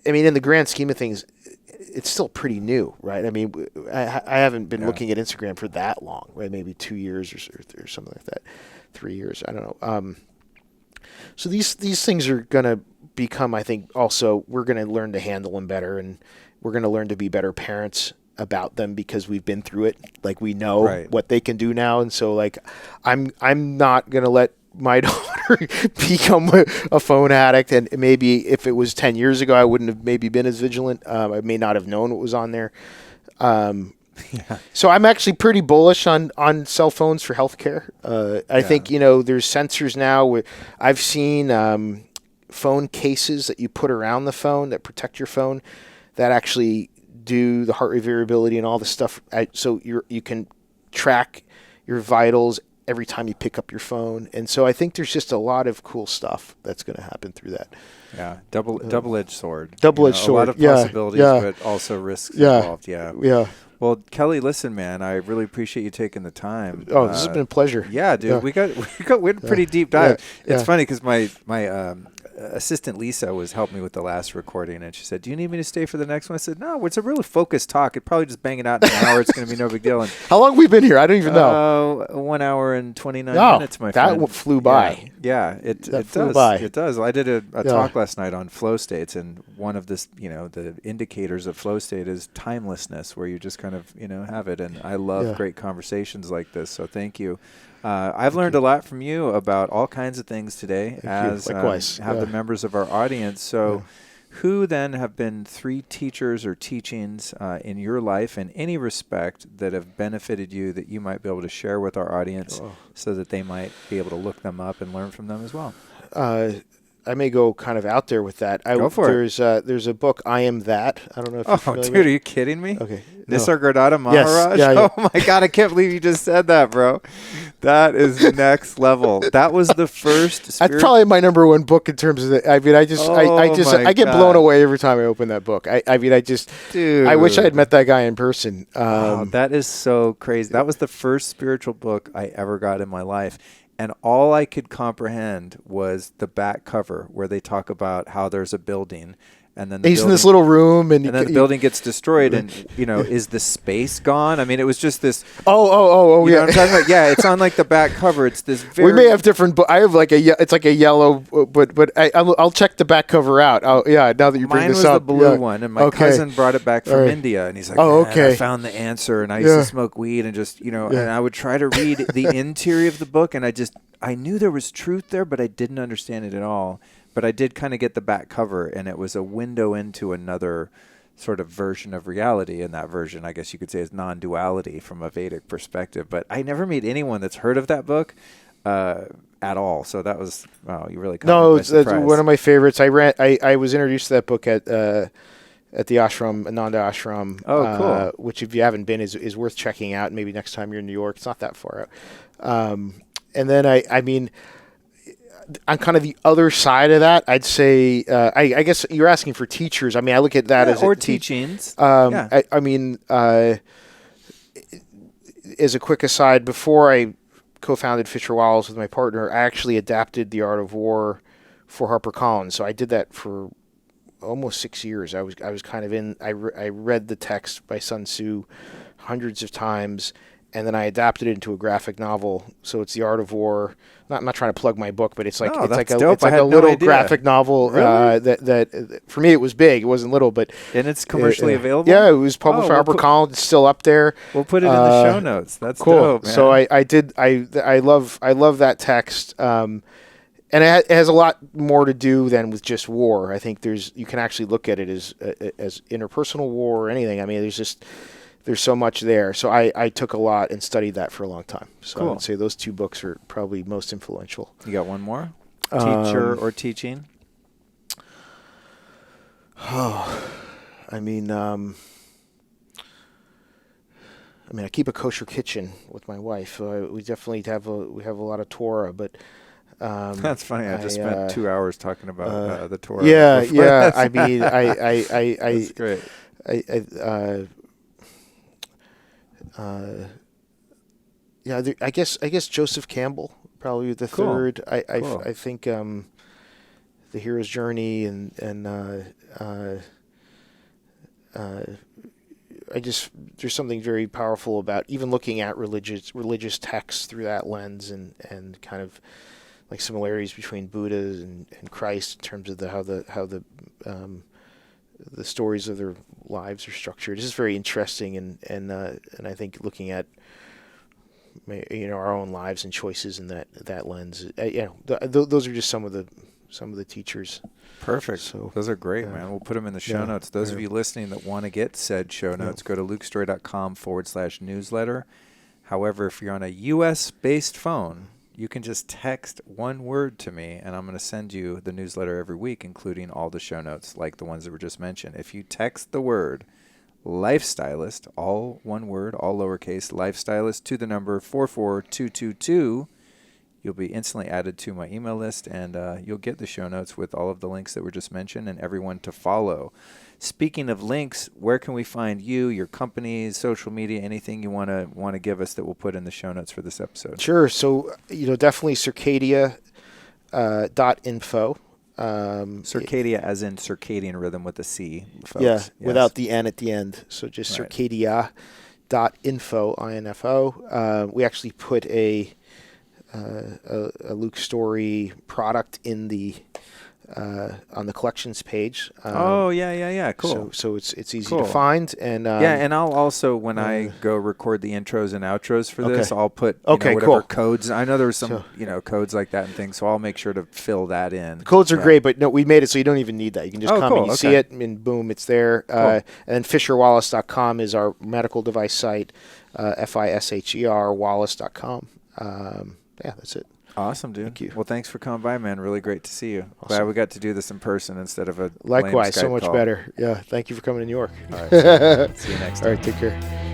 in the grand scheme of things, it's still pretty new, right? I mean, I haven't been looking at Instagram for that long, right? Maybe 2 years or something like that, 3 years. I don't know. So these things are going to become, I think, also we're going to learn to handle them better, and we're going to learn to be better parents about them because we've been through it. Like we know what they can do now, and so like I'm not going to let my daughter become a phone addict. And maybe if it was 10 years ago, I wouldn't have maybe been as vigilant. I may not have known what was on there. So I'm actually pretty bullish on cell phones for healthcare. I think, there's sensors now where I've seen phone cases that you put around the phone that protect your phone that actually do the heart rate variability and all the stuff. So you can track your vitals every time you pick up your phone. And so I think there's just a lot of cool stuff that's going to happen through that. Yeah, double-edged sword. Double-edged sword. A lot of possibilities, but also risks involved. Yeah. Well, Kelly, listen, man, I really appreciate you taking the time. Oh, this has been a pleasure. Yeah, dude, we had a pretty deep dive. It's funny because my assistant Lisa was helping me with the last recording, and she said, "Do you need me to stay for the next one?" I said, "No, it's a really focused talk. It probably just bang it out in an hour. It's going to be no big deal." And how long have we been here? I don't even know. 1 hour and 29 minutes, my friend. That flew by. Yeah, it flew by. It does. I did a talk last night on flow states, and one of this, the indicators of flow state is timelessness, where you just kind of, have it. And I love great conversations like this. So thank you. I've learned a lot from you about all kinds of things today, as Likewise. have the members of our audience. So Who then have been 3 teachers or teachings in your life in any respect that have benefited you that you might be able to share with our audience so that they might be able to look them up and learn from them as well? I may go kind of out there with that. Go for it. There's a book, I Am That. I don't know if you're familiar dude, with are you kidding me? Okay. No. Nisargadatta Yes. Maharaj? Yeah. Oh my God, I can't believe you just said that, bro. That is next level. That was the first That's probably my number one book in terms of the, I mean, I get blown away every time I open that book. Dude. I wish I had met that guy in person. That is so crazy. That was the first spiritual book I ever got in my life. And all I could comprehend was the back cover where they talk about how there's a building and then he's in this little room and then the building gets destroyed and, is the space gone? I mean, it was just this. Oh, you know what I'm talking about? Yeah, it's on like the back cover. It's this very. We may have different, but I have it's like a yellow, but I'll check the back cover out. Oh, yeah, now that you bring this up. Mine was the blue one, and my cousin brought it back from India, and he's like, I found the answer, and I used to smoke weed and just, and I would try to read the interior of the book, and I knew there was truth there, but I didn't understand it at all. But I did kind of get the back cover, and it was a window into another sort of version of reality. And that version, I guess you could say, is non-duality from a Vedic perspective. But I never meet anyone that's heard of that book at all. So that was, you really caught me by surprise. It's one of my favorites. I was introduced to that book at the ashram, Ananda Ashram. Oh, cool. Which, if you haven't been, is worth checking out. Maybe next time you're in New York. It's not that far out. And then I mean, on kind of the other side of that, I'd say, I guess you're asking for teachers. I mean, I look at that as teachings. I mean, as a quick aside, before I co-founded Fisher Wallace with my partner, I actually adapted The Art of War for HarperCollins. So I did that for almost 6 years. I was kind of I read the text by Sun Tzu hundreds of times, and then I adapted it into a graphic novel. So it's The Art of War. I'm not trying to plug my book, but it's like a little graphic novel. Really? That for me it was big. It wasn't little, but and it's commercially available. Yeah, it was published by HarperCollins. It's still up there. We'll put it in the show notes. That's cool. Dope, man. So I love that text. And it has a lot more to do than with just war. I think you can actually look at it as interpersonal war or anything. I mean, there's so much there. So I took a lot and studied that for a long time. So cool. I would say those 2 books are probably most influential. You got one more? Teacher or teaching? I mean, I keep a kosher kitchen with my wife. We definitely have a lot of Torah, but that's funny. I just spent 2 hours talking about the Torah. Yeah. I mean, That's great. I guess Joseph Campbell probably the third. I think The Hero's Journey and there's something very powerful about even looking at religious texts through that lens and kind of like similarities between Buddha and Christ in terms of how the stories of their lives are structured. It's just very interesting, and I think looking at our own lives and choices in that lens. Those are just some of the teachers. Perfect. So those are great, man. We'll put them in the show notes. Those of you listening that want to get said show notes, go to lukestory.com/newsletter. However, if you're on a U.S.-based phone, you can just text one word to me, and I'm going to send you the newsletter every week, including all the show notes, like the ones that were just mentioned. If you text the word Lifestylist, all one word, all lowercase, Lifestylist, to the number 44222, you'll be instantly added to my email list, and you'll get the show notes with all of the links that were just mentioned and everyone to follow. Speaking of links, where can we find you, your company, social media, anything you want to give us that we'll put in the show notes for this episode? Sure. So, definitely circadia.info. Circadia as in circadian rhythm with a C, folks. Yeah, yes. Without the N at the end. So just circadia.info, I-N-F-O. We actually put a Luke Story product in the on the collections page. Cool. So it's easy Cool. to find, and and I'll also, when I go record the intros and outros for this, I'll put Okay, whatever cool. codes. I know there were some codes like that and things, so I'll make sure to fill that in. The codes are great, but no, we made it so you don't even need that. You can just come and you see it, and boom, it's there. And then FisherWallace.com is our medical device site. FISHER Wallace.com. That's it. Awesome, dude. Thank you. Well, thanks for coming by, man. Really great to see you. Awesome. Glad we got to do this in person instead of a Likewise, lame Skype so much call. better. Yeah, thank you for coming to New York. All right, see you next time. All right, take care.